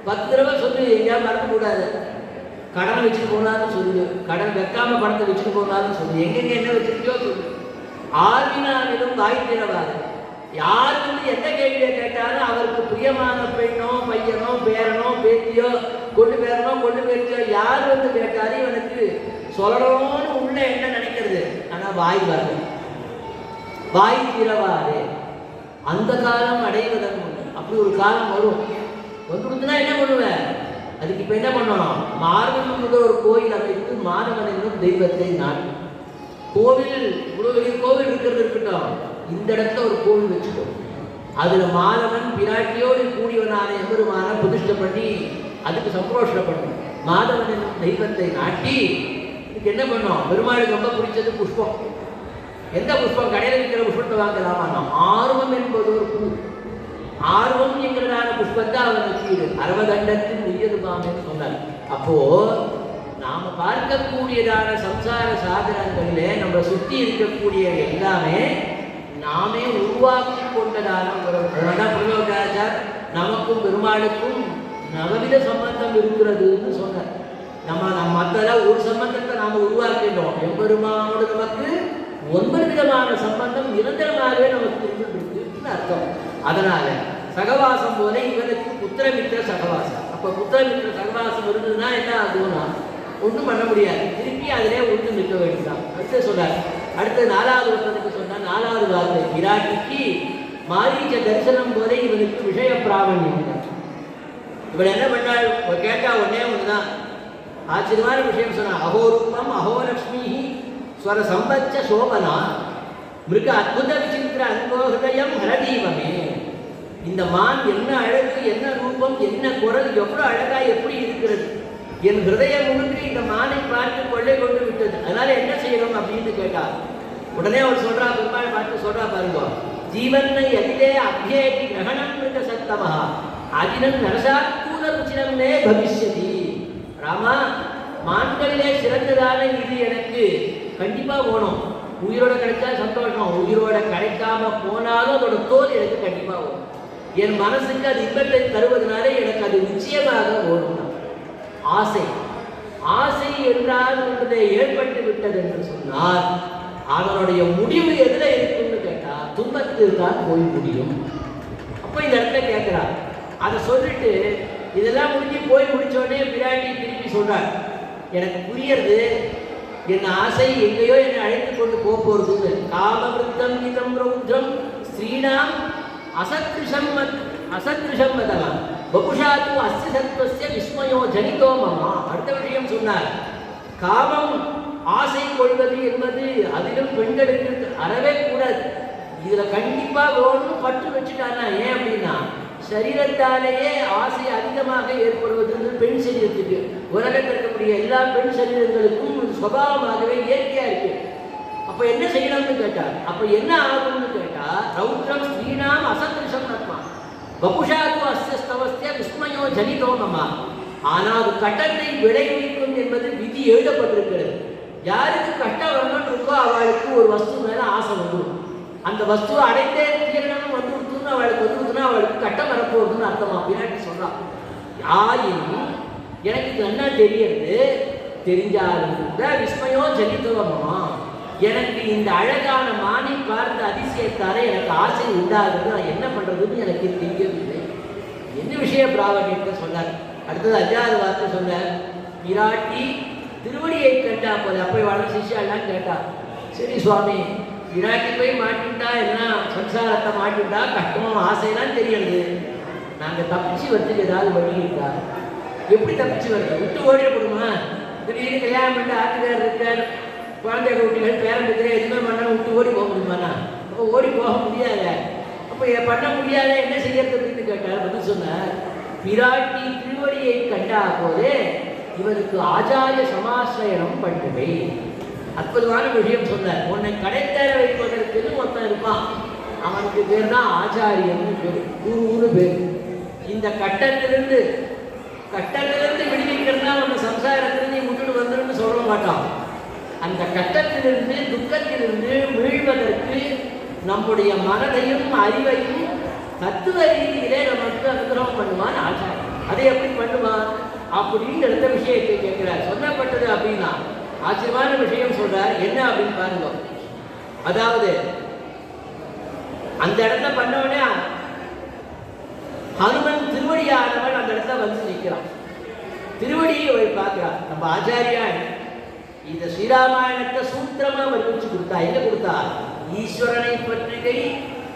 10 தடவை சொல்லு, எங்கேயாவது மறக்கக்கூடாது. கடன் வச்சுட்டு போனாலும் சொல்லு, கடன் வைக்காம பணத்தை வச்சுட்டு போனாலும் சொல்லு, எங்கெங்க என்ன வச்சிருக்கியோ சொல்லு. ஆவினாவிலும் வாய்த்திரவாது. யார் வந்து எந்த கேள்வியை கேட்டாலும் அவருக்கு பிரியமான பெண்ணோ பையனோ பேரனோ பேத்தியோ கொண்டு பேர்த்தியோ யார் வந்து கேட்டாலும் இவனுக்கு சொல்லணும்னு உள்ள என்ன நினைக்கிறது, ஆனால் வாய் வரல. வாய் திறவாது. அந்த காலம் அடைவதன் அப்படி ஒரு காலம் வரும். வந்து கொடுத்துனா என்ன பண்ணுவேன்? அதுக்கு இப்போ என்ன பண்ணணும்? மார்கழி ஒரு கோயில் அமைத்து மாதவன் என்னும் தெய்வத்தை நாட்டு. கோவில் இவ்வளோ பெரிய கோவில் இருக்கிறது இருக்கட்டும், இந்த இடத்துல ஒரு கோவில் வச்சுக்கோ. அதில் மாதவன் பிராட்டியோடு கூடியவனான எம்பெருமான பிரதிஷ்டை பண்ணி அதுக்கு சந்தோஷப்படணும். மாதவன் என்னும் தெய்வத்தை நாட்டி இதுக்கு என்ன பண்ணோம்? பெருமாளுக்கு ரொம்ப பிடிச்சது புஷ்பம். எந்த புஷ்பம்? கடையில் இருக்கிற புஷ்பத்தை வாங்கலாமா? ஆர்வம் என்பது ஒரு பூ. ஆர்வம் என்கிறதான புஷ்பத்தை அவனுக்கு கீழ் அரவதண்டத்தில் உயருமான்னு சொன்னார். அப்போ நாம பார்க்கக்கூடியதான சம்சார சாதனங்களிலே நம்ம சுற்றி இருக்கக்கூடிய எல்லாமே நாமே உருவாக்கி கொண்டதான ஒரு பிரயோகாச்சார். நமக்கும் பெருமாளுக்கும் நவவித சம்பந்தம் இருக்கிறதுன்னு சொன்னார். நம்ம மற்றெல்லாம் ஒரு சம்பந்தத்தை நாம் உருவாக்கிட்டோம். எம்பெருமானோடு நமக்கு 9 விதமான சம்பந்தம் நிரந்தரமாகவே நமக்கு இருக்குன்னு அர்த்தம். அதனால சகவாசம் போல இவனுக்கு புத்திரமித்திர சகவாசம். அப்ப புத்திரமித்திர சகவாசம் இருந்ததுன்னா என்ன ஆகும்னா ஒன்றும் பண்ண முடியாது. திருப்பி அதிலே உண்டு நிற்க வேண்டியதான். அடுத்து சொன்னார். அடுத்து 4வது வருஷத்துக்கு சொன்னார். 4வது வார்த்தை, விராட்டிக்கு மாரீச்ச தரிசனம் போல இவனுக்கு விஷய பிராவண்யம். இவள் என்ன பண்ணாள்? கேட்டா ஒன்னே ஒண்ணுதான், ஆச்சரியமான விஷயம் சொன்னார். அகோரூபம் அகோலக்ஷ்மி ஸ்வர சம்பச்ச சோபனா மிருக அற்புத விசித்திர அன்போதயம் ஹரதீபமே. இந்த மான் என்ன அழகு, என்ன ரூபம், என்ன குரல், எவ்வளவு அழகா எப்படி இருக்கிறது. என் ஹிருதயம் முழுக்க இந்த மானை பார்த்து கொள்ளை கொண்டு விட்டது. அதனால என்ன செய்யணும் அப்படின்னு கேட்டார். உடனே அவர் சொல்றா, பெருமாள் பார்த்து சொல்றா பாருங்க, ஜீவனை அதிலே அபியேதி கிரகணம் மிருக சத்தமா அதினம் நரசாக்கூல ருச்சினம்னே பவிஷ்யதி. ராமா, மான்களிலே சிறந்ததான இது எனக்கு கண்டிப்பா வேணும். உயிரோட கிடைச்சா சந்தோஷம், உயிரோட கிடைக்காம போனாலும் அதோட தோல் எனக்கு கண்டிப்பா வேணும். என் மனசுக்கு அது இன்பத்தை தருவதனால எனக்கு அது நிச்சயமாக வேணும். ஆசை ஆசை என்றால் ஒன்றை ஏற்பட்டு விட்டது என்று சொன்னால் அதனுடைய முடிவு எதுல இருக்குன்னு கேட்டா துன்பத்தில் தான் போய் முடியும். அப்போ இந்த இடத்துல கேட்கிறார். அதை சொல்லிட்டு இதெல்லாம் முடிஞ்சு போய் முடிச்சோடனே பிராட்டி திருப்பி சொல்றார், எனக்கு புரியறது, என் ஆசை எங்கேயோ என்னை அழைத்து கொண்டு போறது. காமவிருத்தம் இதம் ரௌத்ரம் ஸ்ரீனாம் அசத்ருஷம் வதவா பபுஷாத்து அஸ்ய சத்வஸ்ய விஸ்மயோ ஜனிதோ மமா. அடுத்த விஷயம் சொன்னார், காமம் ஆசை கொள்வது என்பது அதிலும் பெண்களுக்கு அறவே கூடாது. இதுல கண்டிப்பா வேணும் பற்று வச்சுட்டானா. ஏன் அப்படின்னா சரீரத்தாலேயே ஆசை அதிகமாக ஏற்படுவது பெண் சரீரத்துக்கு. உலகத்தில் இருக்கக்கூடிய எல்லா பெண் சரீரங்களுக்கும் சுபாவமாகவே இயற்கையா இருக்கு. அப்ப என்ன செய்யணும்னு கேட்டார். அப்ப என்ன ஆகும்னு கேட்டா ரௌத்ரம் ஸ்ரீனாம் அசத்ருஷம் நத்மா வபுஷாத்து அஸ்யஸ்தவஸ்ய விஸ்மயோ ஜனிதோ மமா. ஆனால் கட்டத்தை விளைவிக்கும் என்பது விதி எழுதப்பட்டிருக்கிறது. யாருக்கு கட்டம் வரணும்னு இருக்கோ அவளுக்கு ஒரு வஸ்து மேல ஆசை வந்துடும். அந்த வஸ்துவை அடைந்தே தீரணும் வந்துடுத்துன்னு அவளுக்கு வந்துடுத்துன்னா அவளுக்கு கட்டம் வரப்போகுதுன்னு அர்த்தமா. பின்னாடி சொல்றான், ஆயினும் எனக்கு இது என்ன தெரியறது, தெரிஞ்சாலும் கூட விஸ்மயோ ஜனிதோமமா, எனக்கு இந்த அழகான மானை பார்த்த அதிசயத்தார எனக்கு ஆசை உண்டாகிறது. நான் என்ன பண்றதுன்னு எனக்கு தெரியவில்லை. என்ன விஷய பிராவணியத்தை சொன்னார். அடுத்தது 5வது வார்த்தை சொன்னார், விராட்டி திருவடியை கேட்டா போல. அப்போ வள சிஷ்யாலாம் கேட்டா, சரி சுவாமி, விராட்டி போய் மாட்டிட்டா எல்லாம் சம்சாரத்தை மாட்டிட்டா கஷ்டமும் ஆசைலாம் தெரியுது, நாங்கள் தப்பிச்சு வரதுக்கு ஏதாவது வழி இருக்கா? எப்படி தப்பிச்சு வருது? விட்டு ஓடிடப்படுமா? திடீர்னு கல்யாணம் பண்ணி ஆட்டுக்கார் இருக்கார், குழந்தை குட்டிகள் பேரம்பத்திலே எதுவுமே பண்ணாலும் விட்டு ஓடி போக முடியுமாண்ணா? அப்போ ஓடி போக முடியாத. அப்போ பண்ண முடியாத என்ன செய்யறது அப்படின்னு கேட்டார். பதில் சொன்னார், விராட்டி திருவடியை கண்டா போது இவருக்கு ஆச்சாரிய சமாசிரயணம் பண்ணுவே. அற்புதமான விஷயம் சொன்னார். உன்னை கடைத்தேற வைப்பதற்குன்னு ஒருத்தன் இருப்பான், அவனுக்கு பேர் தான் ஆச்சாரியன்னு பேர், குருன்னு பேர். இந்த கட்டத்திலிருந்து விடுவிக்கிறதா நம்ம சம்சாரத்திலிருந்து முட்டுட்டு வந்துடும் சொல்ல மாட்டான். அந்த கட்டத்திலிருந்து துக்கத்திலிருந்து மீழ்வதற்கு நம்முடைய மனதையும் அறிவையும் தத்துவ ரீதியிலே நமக்கு அனுகிரகம் பண்ணுவான் ஆச்சாரியன். அதை எப்படி பண்ணுவான் அப்படின்னு அடுத்த விஷயத்தை கேட்கிறார். சொல்லப்பட்டது அப்படின்னா ஆச்சரியமான விஷயம் சொல்றார். என்ன அப்படின்னு பாருங்க. அதாவது அந்த இடத்துல பண்ணவனே ஹனுமன் திருவடியானவன் அந்த இடத்துல வந்து நிற்கிறான். திருவடியை பார்க்கிறான். நம்ம ஆச்சாரியா இந்த ஸ்ரீராமாயணத்தை சூத்திரமா வர்ணிச்சு கொடுத்தா. என்ன கொடுத்தா? ஈஸ்வரனை பற்றுகை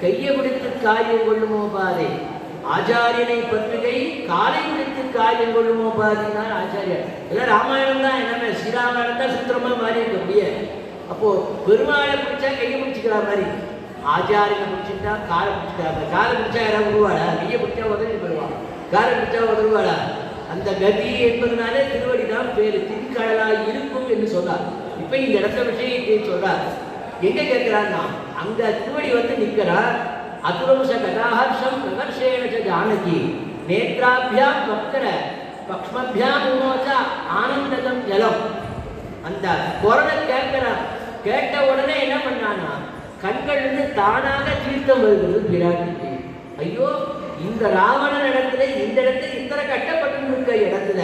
கையை பிடித்து காரியம் கொள்ளுமோ பாதை, ஆச்சாரியனை பற்றுகை காலை பிடித்து காரியம் கொள்ளுமோ பாதினார் ஆச்சாரியர். எல்லாம் ராமாயணம் தான். என்னமே ஸ்ரீராமாயணம் தான் சூத்திரமா மாறி இருக்க முடியாது. அப்போ பெருமாளை பிடிச்சா கையை பிடிச்சிக்கிற மாதிரி, ஆச்சாரியனை பிடிச்சிட்டா காலை பிடிச்சிட்டா. காலை பிடிச்சா யாராவது உருவாடா? கையை பிடிச்சா உதவி பெறுவான், காலை பிடிச்சா உதவுவாடா? அந்த கதி என்பதனாலே திருவடி தான் பேரு. திருக்கடலாய் இருக்கும் என்று சொன்னார். இப்ப இந்த இடத்த விஷயத்தை சொல்றார். எங்க கேட்கிறான்னா, அங்க திருவடி வந்து நிற்கிறார். அதுரம்ச கதாஹர்ஷம் பிரகர்ஷேண ஜானகி நேத்ராபியாம் வக்ர பக்ஷ்மபியாம் உமோச்ச ஆனந்தகம் ஜலம். அந்த குரலை கேட்கிறார். கேட்ட உடனே என்ன பண்ணானா, கண்கள் இருந்து தானாக தீர்த்தம் வருகிறது பிராட்டிக்கு. ஐயோ, இந்த ராவணன் இடத்துல இந்த இடத்துல இத்தனை கட்டப்பட்டு இருக்க இடத்துல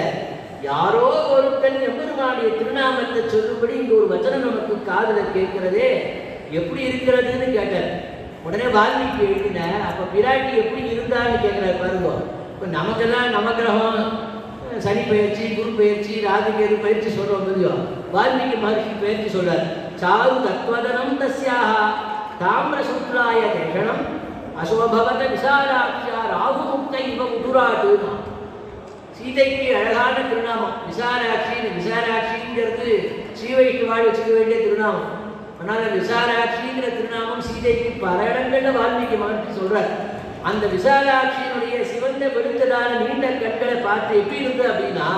யாரோ ஒருத்தன் எம்பெருமானுடைய திருநாமத்தை சொல்லும்படி இந்த ஒரு வச்சனம் நமக்கு காதுல கேட்கிறதே, எப்படி இருக்கிறதுன்னு கேட்டார். உடனே வால்மீகி எழுதினார். அப்ப பிராட்டி எப்படி இருந்தான்னு கேட்கிறார் பாருங்க. இப்ப நமக்கெல்லாம் நவகிரகம் சனி பயிற்சி, குரு பயிற்சி, ராகுகேது பயிற்சி சொல்றோம் இல்லையோ, வால்மீகி மகர்ஷி பயிற்சி சொல்றார். சாரு தத்வதனம் தஸ்யாக தாமிர சுத்ராய தேஷணம் அசுபவத விசாலாட்சியா ராகு முக்த இவ உதுராட்டுனா. சீதைக்கு அழகான திருநாமம் விசாலாட்சி. விசாலாட்சிங்கிறது ஸ்ரீ வைஷ்ணவாள் வச்சுக்க வேண்டிய திருநாமம். அதனால விசாலாட்சிங்கிற திருநாமம் சீதைக்கு பல இடங்கள்ல வால்மீகி மகர்ஷி சொல்றார். அந்த விசாலாட்சியினுடைய சிவந்த வெளுத்ததான நீண்ட கண்களை பார்த்து எப்படி இருந்தது அப்படின்னா,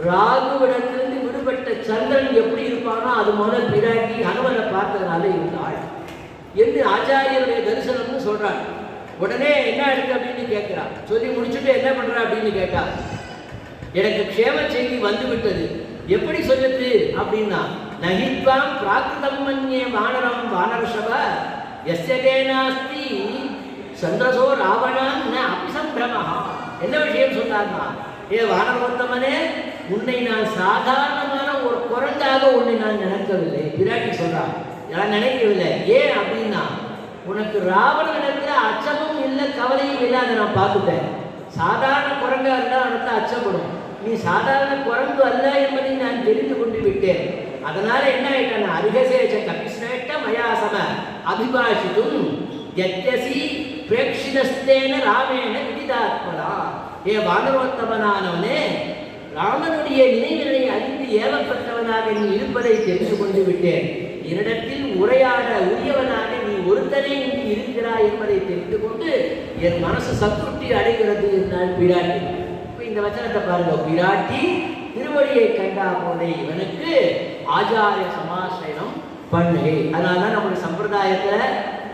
ராகுவிடத்திலிருந்து விடுபட்ட சந்திரன் எப்படி இருப்பானோ அது முதல் பிராட்டி ஹனுமனை பார்த்ததுனால இருந்தாள் என்று ஆச்சாரியருடைய தரிசனம்னு சொல்றாள். உடனே என்ன இருக்கு அப்படின்னு கேட்கிறான். சொல்லி முடிச்சுட்டு என்ன பண்ற அப்படின்னு கேட்டா, எனக்கு க்ஷேம செய்தி வந்து விட்டது. எப்படி சொல்லுது அப்படின்னா, நகித்வாம் பிராகிருதம் மன்யே வானரம் வானர்ஷப எஸ்யதேனாஸ்தி சந்திரசோ ராவணான் ந அபிசம்பிரமஹா. என்ன விஷயம் சொன்னார்னா, ஏ வானரோத்தமனே, உன்னை நான் சாதாரணமான ஒரு குரங்காக உன்னை நான் நினைக்கவில்லை. பிராட்டி சொல்றான், நான் நினைக்கவில்லை. ஏன் அப்படின்னா, உனக்கு ராவணனிடத்துல அச்சமும் இல்லை கவலையும் இல்லை, அதை நான் பார்த்துட்டேன். சாதாரண குரங்கா இருந்தால் அவனுக்கு அச்சப்படும். நீ சாதாரண குரங்கு அல்ல என்பதை நான் தெரிந்து கொண்டு விட்டேன். அதனால என்ன ஆயிட்டான, அருகசேஜ கபிஸ்ரேஷ்ட மயாசம அபிபாஷிதும் யத்யசி பிரேக்ஷிதஸ்தேன ராமேன விதிதாத்மனா. ஏ வானரோத்தமனானவனே, ராமனுடைய நினைவினை அறிந்து ஏவப்பட்டவனாக நீ இருப்பதை தெரிந்து கொண்டு விட்டேன். என்னிடத்தில் உரையாட உரியவனாக நீ ஒருத்தனே இன்று இருக்கிறாய் என்பதை தெரிந்து கொண்டு என் மனசு சத்துருட்டி அடைகிறது என்றால் பிராட்டி. இப்போ இந்த வச்சனத்தை பாருங்க, பிராட்டி திருவடியை கண்டா போதே இவனுக்கு ஆச்சாரிய சமாசயனம் பண்ணுகை. அதனால்தான் நம்முடைய சம்பிரதாயத்துல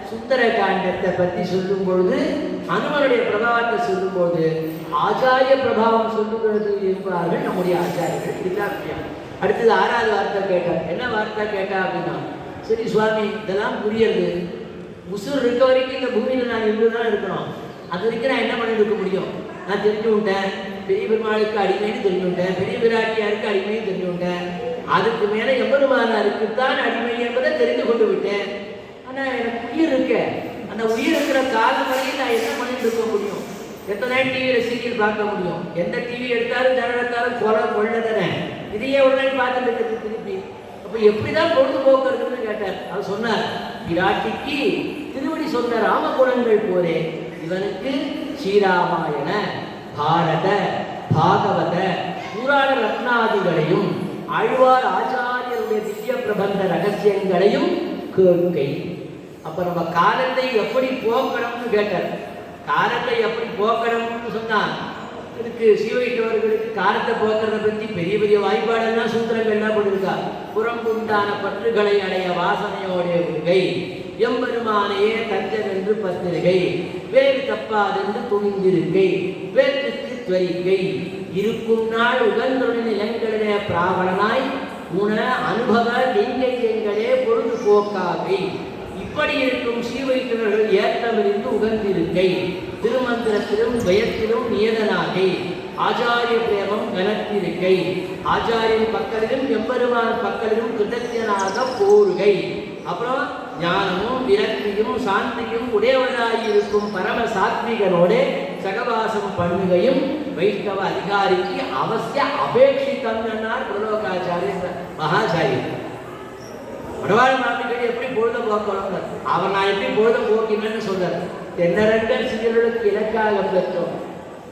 சுந்தர காண்டத்தை பற்றி சொல்லும் பொழுது, அனுமனுடைய பிரபாவத்தை சொல்லும் போது ஆச்சாரிய பிரபாவம் சொல்லுகிறது என்பார்கள் நம்முடைய ஆச்சாரியர்கள். இதுதான் விஷயம். அடுத்தது 6வது வார்த்தை கேட்டார். என்ன வார்த்தை கேட்டா அப்படின்னா, சரி சுவாமி, இதெல்லாம் புரியுது. உசுர் இருக்க வரைக்கும் இந்த பூமியில் நான் இருந்துதான் இருக்கணும். அது வரைக்கும் நான் என்ன பண்ணிட்டு இருக்க முடியும்? நான் தெரிஞ்சு விட்டேன், பெரிய பெருமாளுக்கு அடிமைன்னு தெரிஞ்சு விட்டேன், பெரிய பிராட்டியாருக்கு அடிமைன்னு தெரிஞ்சு விட்டேன். அதுக்கு மேலே எம்பெருமானாருக்குத்தான் அடிமை என்பதை தெரிந்து கொண்டு விட்டேன். ஆனால் எனக்கு உயிர் இருக்க, அந்த உயிர் இருக்கிற காலம் வரையும் நான் என்ன பண்ணிட்டு இருக்க முடியும்? எத்தனை டிவியில் சீரியல் பார்க்க முடியும்? எந்த டிவி எடுத்தாலும் ஜனத்தாலும் கொலை கொள்ளதானே, இதையே உடனே பார்த்துட்டு இருக்கிறது திருப்பி. அப்போ எப்படிதான் பொழுதுபோக்குறதுன்னு கேட்டார். அவர் சொன்னார், பிராட்டிக்கு திருவடி சொன்ன ராமகுணங்கள் போலே இவனுக்கு ஸ்ரீராமாயண பாரத பாகவத புராண ரத்னாதிகளையும் ஆழ்வார் ஆச்சாரியருடைய திவ்ய பிரபந்த ரகசியங்களையும் கேட்கை. அப்ப நம்ம காலத்தை எப்படி போக்கணும்னு கேட்டார். காலத்தை எப்படி போக்கணும்னு சொன்னார். இதுக்கு சீவைட்டவர்களுக்கு காலத்தை போக்குறத பற்றி பெரிய பெரிய வாய்ப்பாடெல்லாம் சூத்திரங்கள்லாம் போட்டிருக்கா. புறம்புண்டான பற்றுகளை அடைய வாசனையோடைய உருகை, எம்பெருமானையே தஞ்சமென்று பத்திரிகை, வேறு தப்பாதென்று துணிந்திருக்கை, வேற்றுக்கு துவரிக்கை, இருக்கும் நாள் உகந்தொழில் நிலங்களிலே பிராவணனாய் உண அனுபவ லிங்கங்களே பொழுதுபோக்காகை. இப்படி இருக்கும் ஸ்ரீவைஷ்ணவர்கள் ஏற்றமிருந்து உகந்திருக்கை, திருமந்திரத்திலும் பயத்திலும் நியதனாகை, ஆச்சாரிய பிரேமம் கனத்திருக்கை, ஆச்சாரியன் பக்கத்திலும் எம்பெருமான் பக்கத்திலும் கிருதஜனாக போருகை. அப்புறம் ஞானமும் விரக்தியும் சாந்தியும் உடையவனாயிருக்கும் பரம சாத்விகனோட சகவாசம் பண்ணுகையும் வைஷ்ணவ அதிகாரிக்கு அவசிய அபேட்சித்தம் என்னார் பிரலோகாச்சாரிய மகாச்சாரியர். வடவாழ நாட்டுகள் எப்படி பொழுத போக்கணும், அவர் நான் எப்படி பொழுத போக்கினேன்னு சொல்றார். தென்னரங்கல் சிறுகளுக்கு இலக்காக பெற்றோம்,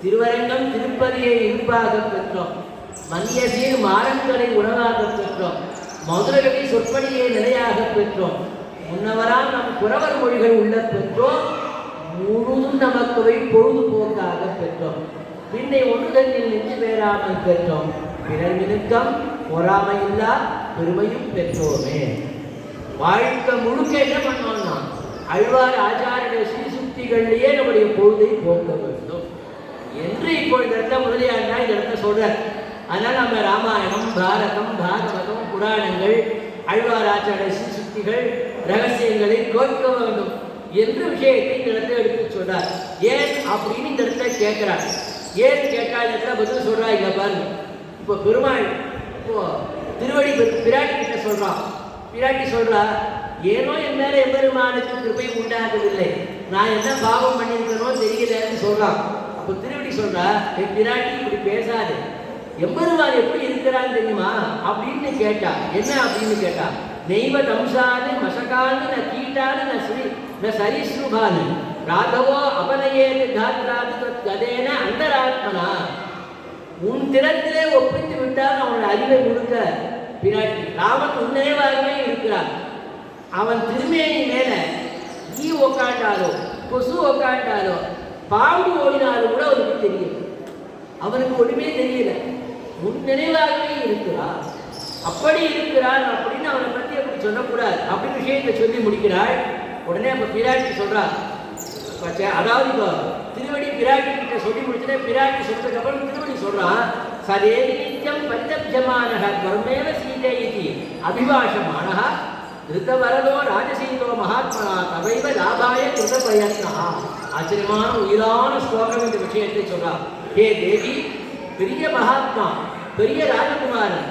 திருவரங்கம் திருப்பதியை இருப்பாக பெற்றோம், மன்னிய சீர் மாறன்களை உணவாக பெற்றோம், மதுரகவி சொற்படியை நிலையாக பெற்றோம், முன்னவரால் நம் புறவர் மொழிகள் உள்ள பெற்றோம், முழுதும் நமக்குவை பொழுதுபோக்காக பெற்றோம், பின்னை ஒன்றுதலில் நெஞ்சு பெறாமல் பெற்றோம், பிறர் மினுக்கம் பொறாமையில்லா பெருமையும் பெற்றோமே. வாழ்க்கை முழுக்க என்ன பண்ணோம்னா அழ்வார் ஆச்சாரிய ஸ்ரீசுக்திகள்லேயே நம்முடைய பொழுதை போக்க வேண்டும் என்று இப்போ இந்த இடத்த முதலியாண்டா இந்த இடத்த சொல்றார். அதனால நம்ம ராமாயணம் பாரதம் பாகவதம் புராணங்கள் அழ்வார் ஆச்சாரிய ஸ்ரீசுக்திகள் ரகசியங்களை கேட்க வேண்டும் என்ற விஷயத்தை இந்த இடத்த எடுத்து சொல்றார். ஏன் அப்படின்னு இந்த இடத்த கேட்கிறார். ஏன் கேட்டா இந்த இடத்துல பதில் சொல்றா. இங்க பாருங்க, இப்போ பெருமாள் இப்போ திருவடி பிராட்டி கிட்ட சொல்றான். பிராட்டி சொல்றா, ஏனோ என் மேல எம்பெருமானுக்கு கிருபை உண்டாகவில்லை, நான் என்ன பாவம் பண்ணியிருக்கனோ தெரியலன்னு சொல்றான். அப்போ திருவடி சொல்றா, என் பிராட்டி இப்படி பேசாது, எம்பெருமான் எப்படி இருக்கிறான்னு தெரியுமா அப்படின்னு கேட்டா. என்ன அப்படின்னு கேட்டா, நெய்வ தம்சானு மசகானு ந கீட்டானு ந உன் திறத்திலே ஒப்பித்து விட்டால் அவனுடைய அறிவை முழுக்க பிராட்டி ராமன் உன்னினைவாகவே இருக்கிறான். அவன் திருமேனி மேல ஈ உக்காண்டாலோ கொசு உக்காண்டாலோ பாம்பு ஓடினாலும் கூட அவனுக்கு தெரியல, அவனுக்கு ஒன்றுமே தெரியல, உன் நினைவாகவே இருக்கிறான். அப்படி இருக்கிறான் அப்படின்னு அவனை பற்றி அப்படி சொல்லக்கூடாது அப்படின்னு விஷயத்தை சொல்லி முடிக்கிறாள். உடனே அப்போ பிராட்டி சொல்றான், அதாவது இப்போ திருவடி பிராட்டி கிட்ட சொல்லி முடிச்சுட்டே பிராட்டி சொல்றதுக்கு அப்புறம் திருவடி சொல்றான், சதேவி நித்தியம் பஞ்சபியமானக கர்மேவ சீதை இது அபிபாஷமானக ரித்தவரதோ ராஜசீதோ மகாத்மனா தவைவ லாபாய கிருத பிரயத்னா. ஆச்சரியமான உயிரான ஸ்லோகம் இந்த விஷயத்தை சொல்றான். ஹே தேவி, பெரிய மகாத்மா, பெரிய ராஜகுமாரன்,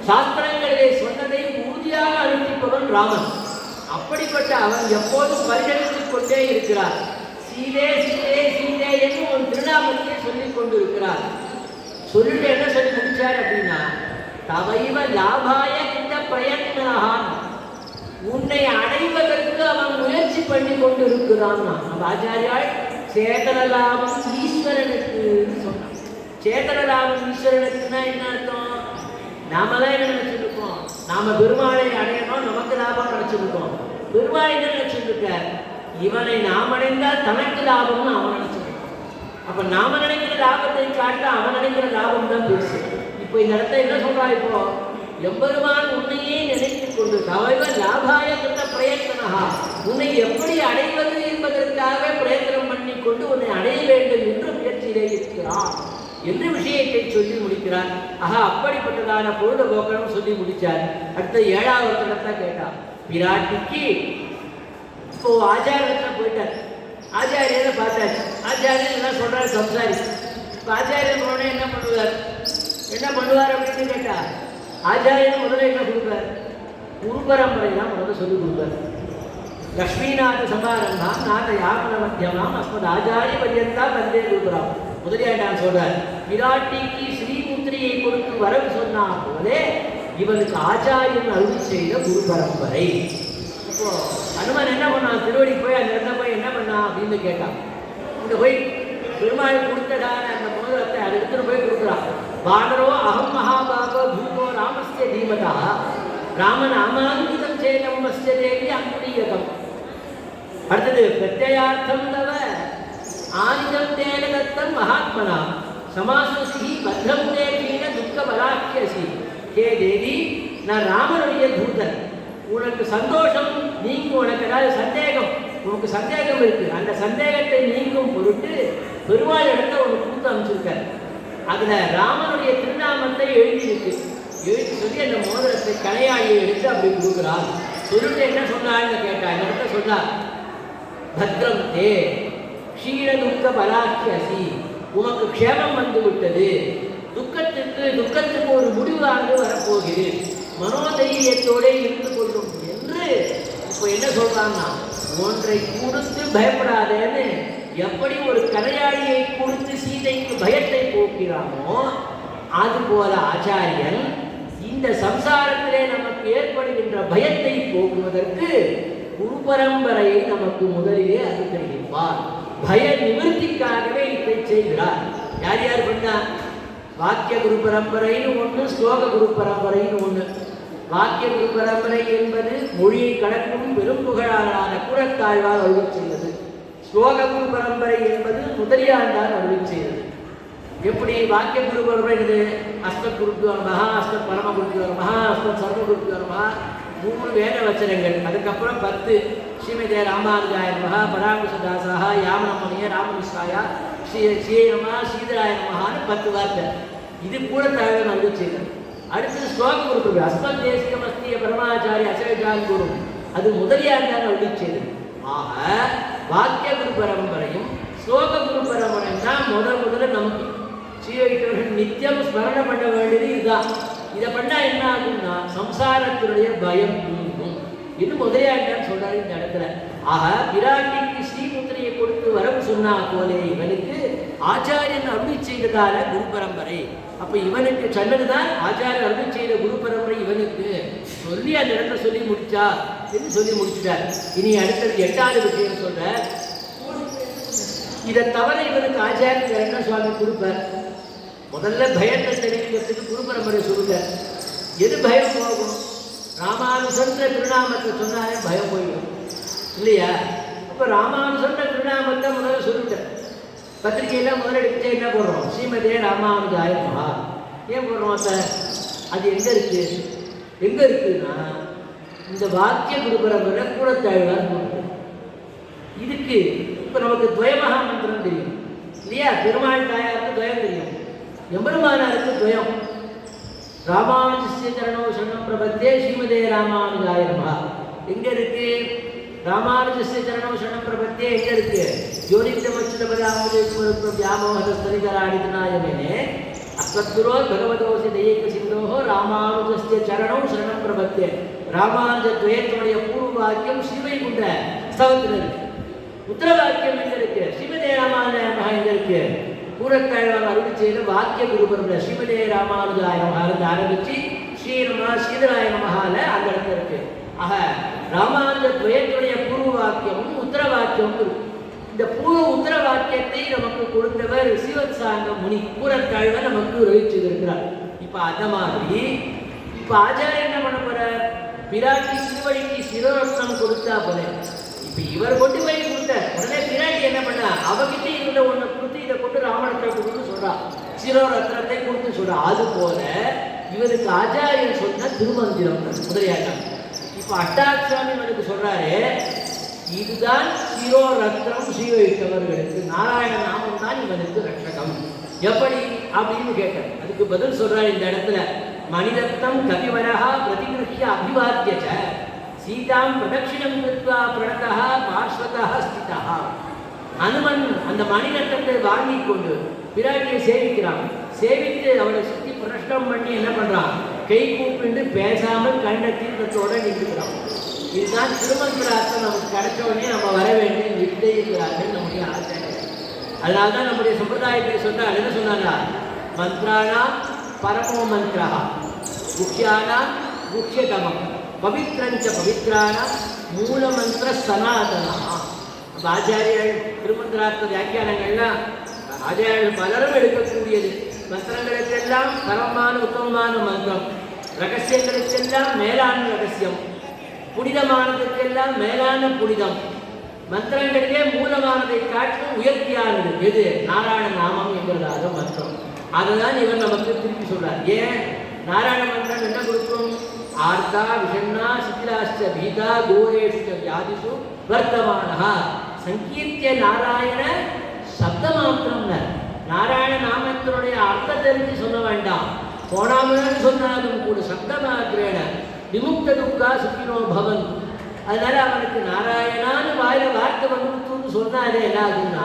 சாஸ்திரங்களிலே சொன்னதை உறுதியாக அனுப்பிப்பவன் ராமன். அப்படிப்பட்ட அவன் எப்போதும் பரிகணித்துக் கொண்டே இருக்கிறார். சீதே சீதே சீதே என்று ஒரு திருநாமத்தையே சொல்லிக் கொண்டு இருக்கிறார். சொல்லிட்டு என்ன சொல்லி முடிச்சார் அப்படின்னா, தவைவ லாபாய இந்த பிரயத்னான், உன்னை அடைவதற்கு அவன் முயற்சி பண்ணி கொண்டு இருக்கிறான். நம்ம ஆச்சாரியால் சேதனலாமம் ஈஸ்வரனுக்கு சொன்னான். சேதனலாமம் ஈஸ்வரனுக்குன்னா என்ன அர்த்தம்? நாம தான் என்ன நினைச்சிருக்கோம், நாம பெருமாளை அடையணும், நமக்கு லாபம் நினைச்சிருக்கோம். பெருமாள் என்ன நினைச்சிருக்க, இவனை நாம் அடைந்தால் தனக்கு லாபம்னு அவன் நினைச்சிருக்கான். அப்ப நாம நினைக்கிற லாபத்தை காட்ட அவன் நினைக்கிற லாபம் தான் பெருசு. இப்போ இந்த இடத்த என்ன சொல்றா, இப்போ எம்பெருமான் உன்னையே நினைத்துக் கொண்டு தவைவ லாபாய கிருத பிரயத்தனஹா, உன்னை எப்படி அடைவது என்பதற்காக பிரயத்தனம் பண்ணி கொண்டு உன்னை அடைய வேண்டும் என்று முயற்சியிலே இருக்கிறான் என்று விஷயத்தை சொல்லி முடிக்கிறார். அப்படிப்பட்டதான பொருள போக்கணும் சொல்லி முடிச்சார். அடுத்த 7வது இடத்தை கேட்டார். பிராட்டிக்கு இப்போ ஆச்சாரியத்தை போயிட்டார். ஆச்சாரியரை பார்த்தாச்சு. ஆச்சாரியன் என்ன சொல்றாரு, சம்சாரி. இப்போ ஆச்சாரியன் உடனே என்ன பண்ணுவார் அப்படின்னு கேட்டா, ஆச்சாரியன் முதல்ல என்ன கொடுப்பார், குரு பரம்பரை தான் முதல்ல சொல்லிக் கொடுப்பார். லக்ஷ்மிநாத சமாரம்பா நாத யாமன மத்தியமாம் அஸ்மத் ஆச்சாரிய பரியந்தா வந்தே குருபுரம். முதலியாண்டான் சொல்றார், பிராட்டிக்கு ஸ்ரீமுத்திரியை கொடுத்து வரவு சொன்னா போலே இவனுக்கு ஆச்சாரியன் அருள் செய்த குரு பரம்பரை. இப்போ அனுமன் என்ன பண்ணான், திருவடி போய் அந்த இடத்துல போய் என்ன பண்ணான் அப்படின்னு கேட்டான். இங்க போய் பெருமாள் கொடுத்தடான அந்த மோதிரத்தை அதை எடுத்துட்டு போய் கொடுக்குறான். வானரோ அகம் மகாபாகோ பூதோ ராமஸ்ய தீமதா ராமன் அமாங்கிதம் சேதம் அஸ்ய தேவி அங்குடியகம். அடுத்தது பிரத்யார்த்தம் தவ ஆனிதம் தேன தத்தம் மகாத்மனா சமாசுசி பத்ரம் தேவீன துக்க பராக்கியசி. ஹே தேவி, நான் ராமனுடைய தூதன், உனக்கு சந்தோஷம் நீங்கும், உனக்கு ஏதாவது சந்தேகம், உனக்கு சந்தேகம் இருக்கு, அந்த சந்தேகத்தை நீங்கும் பொருட்டு பெருமாள் இடத்த உனக்கு கொடுத்து அமைச்சிருக்கார். அதுல ராமனுடைய திருநாமத்தை எழுதியிருக்கு. எழுதி சொல்லி அந்த மோதிரத்தை கலையாளியை எடுத்து அப்படி கொடுக்குறான். சொல்லிட்டு என்ன சொன்னான்னு கேட்டா, இந்த இடத்த சொன்னார், பத்ரம் தே க்ஷீண துக்க பலாக்கியசி, உனக்கு க்ஷேமம் வந்து விட்டது, துக்கத்துக்கு ஒரு முடிவாக வரப்போகிறது, மனோதைரியத்தோட இருந்து கொள்ளும் என்று இப்போ என்ன சொல்றாங்கன்னா, ஒன்றை கொடுத்து பயப்படாதேன்னு எப்படி ஒரு கலையாளியை கொடுத்து சீதைக்கு பயத்தை போக்கிறானோ அதுபோல ஆச்சாரியன் இந்த சம்சாரத்திலே நமக்கு ஏற்படுகின்ற பயத்தை போக்குவதற்கு குரு பரம்பரையை நமக்கு முதலிலே அனுகிரகிப்பார். பய நிவர்த்திக்காகவே இதை செய்கிறார். யார் யார் பண்ணா, வாக்கிய குரு பரம்பரைன்னு ஒன்று, ஸ்லோக குரு பரம்பரைன்னு ஒன்று. வாக்கிய குரு பரம்பரை என்பது மொழியை கடக்கும் பெரும் புகழாளரான கூறத்தாழ்வார் அருள் செய்தது. ஸ்லோக குரு பரம்பரை என்பது முதலியாண்டார் அருள் செய்தது. எப்படி வாக்கிய குரு பரம்பரை இது, அஸ்மத் குருத்வார் மகா, அஸ்மத் பரம குருத்வார் மகா, அஸ்மத் சர்வ குருத்வார் மகா, 3 வேத வச்சனங்கள். அதுக்கப்புறம் 10 ஸ்ரீமதே ராமானுஜாய மகா, பராங்குசதாசாக, யாமனமணிய ராமகிருஷ்ணாயா, ஸ்ரீரமா ஸ்ரீதராய மகான்னு 10 வார்த்தை. இது கூட தலைவர் அருள் செய்தது. அடுத்தது ஸ்லோக குரு, அஸ்மத் தேசிகம் அஸ்திய பரமாச்சாரிய அசேஷான் குரு, அது முதலியாண்டார் அருள் செய்தது. ஆக வாக்கிய குரு பரம்பரையும் ஸ்லோக குரு பரம்பரையும் தான் முதல்ல நமக்கு ஸ்ரீவைஷ்ணவர்கள் நித்தியம் ஸ்மரணம் பண்ண வேண்டியது இதுதான். இதை பண்ணா என்ன ஆகும்னா சம்சாரத்தினுடைய பயம் நீங்கும். இது முதலியாண்டார் சொல்றாரு இந்த இடத்துல. ஆக பிராட்டிக்கு ஸ்ரீமுத்திரையை கொடுத்து வரவு சொன்னா போலே இவனுக்கு ஆச்சாரியன் அருள் செய்ததால குரு பரம்பரை. அப்ப இவனுக்கு சொன்னதுதான் ஆச்சாரியன் அருள் செய்த குரு பரம்பரை இவனுக்கு சொல்லி அந்த இடத்துல சொல்லி முடிச்சா என்று சொல்லி முடிச்சுட்டார். இனி அடுத்தது 8வது விஷயம் சொல்ற, இதை தவிர இவனுக்கு ஆச்சாரியன் என்ன சுவாமி கொடுப்பார்? முதல்ல பயத்தை தெரிவிக்கிறதுக்கு குரு பரம்பரை சொல்லுங்க. எது பயம் போகும்? ராமானுசன்ற திருநாமத்தை சொன்னாலே பயம் போயிடும் இல்லையா? இப்போ ராமானுசன்ற திருநாமத்தை முதல்ல சொல்லிட்டேன். பத்திரிகையெல்லாம் முதல்ல எடுத்து என்ன போடுறோம்? ஸ்ரீமதே ராமானுஜாய நமஹ. ஏன் போடுறோம் சார்? அது எங்கே இருக்குது? எங்கே இருக்குதுன்னா இந்த வாக்கிய குரு பரம்பரை கூடத்தாழ்வார் போடுறது. இதுக்கு இப்போ நமக்கு துவயமகா மந்திரம் தெரியும் இல்லையா? பெருமாள் தாயாருக்கு துவயம் தெரியும், எம்பெருமானாருக்கு துவயம். ராமானுஜஸ்ய சரணோ சரணம் பிரபத்தே ஸ்ரீமதே ராமானுஜாய நமஹ. எங்க இருக்கு? ராமானுஜஸ்ய சரணோ சரணம் பிரபத்தே எங்க இருக்கு? ஜோதித்தமச்சுதபதாமோகதஸ்தரிகராடிதனாயமேனே அஸ்மத்குரோ பகவதோசி தெய்வ சிந்தோஹோ ராமானுஜஸ்ய சரணோ சரணம் பிரபத்தே. ராமானுஜ துவயத்தினுடைய பூர்வ வாக்கியம் ஸ்ரீவைகுண்ட ஸ்தவத்தில் இருக்கு. உத்தர வாக்கியம் எங்க இருக்கு? ஸ்ரீமதே ராமானுஜாய நமஹ எங்க இருக்கு? கூடத்தாழ்வார் அருள் செய்த வாக்கிய குரு பரம்பரை ஸ்ரீமதே ராமானுஜாய நமஹ ஆரம்பிச்சு ஸ்ரீதராய நமஹால அந்த இடத்துல இருக்கு. ஆக ராமானுஜ துவயத்துடைய பூர்வ வாக்கியமும் உத்தர வாக்கியமும் இருக்கு. இந்த பூர்வ உத்தர வாக்கியத்தை நமக்கு கொடுத்தவர் சீவத்சாங்க முனி கூடத்தாழ்வார் நமக்கு ரசிச்சிருக்கிறார். இப்ப அந்த மாதிரி இப்ப ஆச்சாரியர் என்ன பண்ண போற? பிராட்டி திருவடிக்கு சிரோரத்னம் கொடுத்தா போல. இப்ப இவர் கொண்டு போய் கொடுத்தார். உடனே பிராட்டி என்ன பண்ணா? அவகிட்ட இருந்த ஒண்ணு கொடுத்து இதை கொண்டு ராமணத்தை கொடுத்து சொல்றா, சிரோரத்னத்தை கொடுத்து சொல்றா. அது போல இவருக்கு ஆச்சாரியன் சொன்ன திருமந்திரம் முதலியாட்டம். இப்ப அட்டாட்சாமி இவனுக்கு சொல்றாரு, இதுதான் சிரோரத்னம் ஸ்ரீவைஷ்ணவர்களுக்கு. நாராயண நாமம் தான் இவனுக்கு ரட்சகம். எப்படி அப்படின்னு கேட்டார். அதுக்கு பதில் சொல்றாரு இந்த இடத்துல, மணிரத்னம் கவிவரஹா பிரதிகிருஹ்ய அபிவாத்யச சீதாம் பிரதட்சிணம் கிருத்வா பிரணதா பார்ஸ்வதா ஸ்திதா. அனுமன் அந்த மணிரத்னத்தை வாங்கி கொண்டு பிராட்டியை சேவிக்கிறான். சேவித்து அவளை சுற்றி பிரஷ்டம் பண்ணி என்ன பண்றான்? கை கூப்பிட்டு பேசாமல் கண்ட தீர்த்தத்தோட நின்றுக்கிறான். இதுதான் திருமந்திரார்த்தம் நமக்கு கிடைச்ச உடனே நம்ம வர வேண்டிய நிர்ணயிக்கிறார்கள் நம்முடைய ஆச்சாரியர். அதனால்தான் நம்முடைய சம்பிரதாயத்தை சொன்னால் என்ன சொன்னாரா? மந்த்ரானா பரமோ மந்திரா முக்கியானா முக்கியதமம் பவித்ரஞ்ச பவித்ரானா மூல மந்திர சனாதனா. ஆச்சாரியர்கள் திருமந்திரார்த்த வியாக்கியானங்கள்லாம் ஆச்சாரியர்கள் பலரும் எடுக்கக்கூடியது. மந்திரங்களுக்கெல்லாம் பரமமான உத்தமமான மந்திரம், ரகசியங்களுக்கெல்லாம் மேலான ரகசியம், புனிதமானதுக்கெல்லாம் மேலான புனிதம், மந்திரங்களிலே மூலமானதை காட்டும் உயர்த்தியானது எது? நாராயண நாமம் என்கிறதாக மந்திரம். அதுதான் இவர் நமக்கு திருப்பி சொல்றார். ஏன் நாராயண மந்திரம் என்ன கொடுக்கும்? ஆர்த்தா விஷண்ணா சித்திராஷ்ட பீதா கோரேஷு வியாதிஷு வர்த்தமானஹா சங்கீர்த்திய நாராயண சப்த மாத்திரம். நாராயண நாமத்தினுடைய அர்த்தம் தெரிஞ்சு சொல்ல வேண்டாம், போனாமல் சொன்னாலும் கூட சப்த மாத்திரேன விமுக்த துக்கா சுக்கினோ பவன். அதனால அவனுக்கு நாராயணான்னு வாயில வார்த்தை வந்து சொன்னாலே என்ன ஆகுன்னா,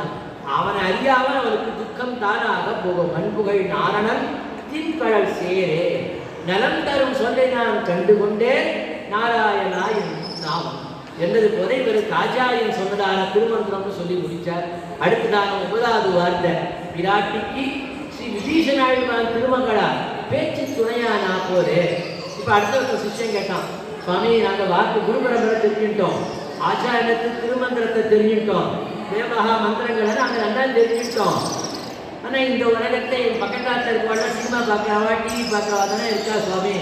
அவனை அறியாமல் அவனுக்கு துக்கம் தானாக போகும். மண்புகழ் நாரணன் தின்கழல் சேரே நலம் தரும் சொல்லை நான் கண்டுகொண்டே நாராயணா நாமம் என்னது போல இவருக்கு ஆச்சாரியன் சொன்னதான திருமந்திரம்னு சொல்லி முடிச்சார். அடுத்ததான 9வது வார்த்தை, பிராட்டிக்கு ஸ்ரீ விபீஷணாழ்வான் திருமங்களா பேச்சு துணையானா போது. இப்போ அடுத்த சிஷ்யன் கேட்டான், சுவாமி நாங்கள் வாக்கு குரு பரம்பரை தெரிஞ்சுட்டோம், ஆச்சாரியத்துக்கு திருமந்திரத்தை தெரிஞ்சுட்டோம், தேவகா மந்திரங்களை நாங்கள் நல்லா தெரிஞ்சுட்டோம். ஆனால் இந்த உலகத்தை பக்கத்தாத்தில் இருக்கவாள் சினிமா பார்க்குறவா டிவி பார்க்குறவா தானே இருக்கா சுவாமி,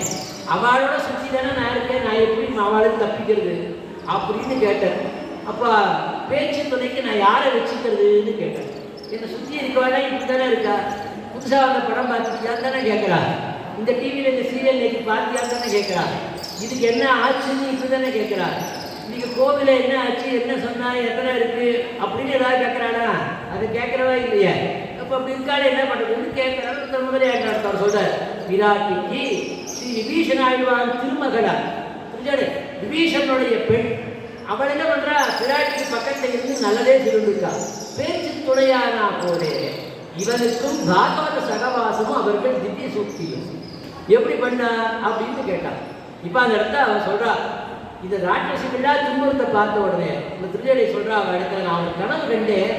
அவளோட சுற்றி தானே நான் இருக்கேன், நான் எப்படி அவளுக்கு தப்பிக்கிறது அப்படின்னு கேட்டேன். அப்போ பேச்சு துணைக்கு நான் யாரை வச்சுக்கிறதுன்னு கேட்டேன். என்னை சுற்றி இருக்கவாளா இப்படி தானே இருக்கா, புதுசாக அந்த படம் பார்த்துக்கியான்னு தானே கேட்குறா, இந்த டிவியில் இந்த சீரியல் இன்னைக்கு பார்த்தியான்னு தானே கேட்குறா, இதுக்கு என்ன ஆச்சுன்னு இப்படி தானே கேட்குறா, இன்னைக்கு கோவிலில் என்ன ஆச்சு, என்ன சொன்னா, எத்தனை இருக்கு அப்படின்னு ஏதாவது கேட்குறானா? அதை கேட்குறவா இல்லையா? அப்போ அப்படி இருக்காலே என்ன பண்ணுறதுன்னு கேட்குறாரு. முதலே அவர் சொல்றார், விராட்டிக்கு ஸ்ரீ விபீஷணாழ்வான் திருமகளா புரிஞ்சாடு, விபீஷனுடைய பெண், அவள் என்ன பண்றா? விராட்டிக்கு பக்கத்தில் இருந்து நல்லதே சொல்லிருக்கா, பேச்சு துணையானா போதே இவனுக்கும் பாகவத சகவாசமும் அவர்கள் திவ்ய சூக்தியும் எப்படி பண்ணா அப்படின்னு கேட்டான். இப்போ அந்த இடத்த அவன் சொல்றா, இந்த ராட்சசிகளா துன்பத்தை பார்த்த உடனே இந்த திருஜடை சொல்றா, அவன் இடத்துல நான் ஒரு கனவு கண்டேன்,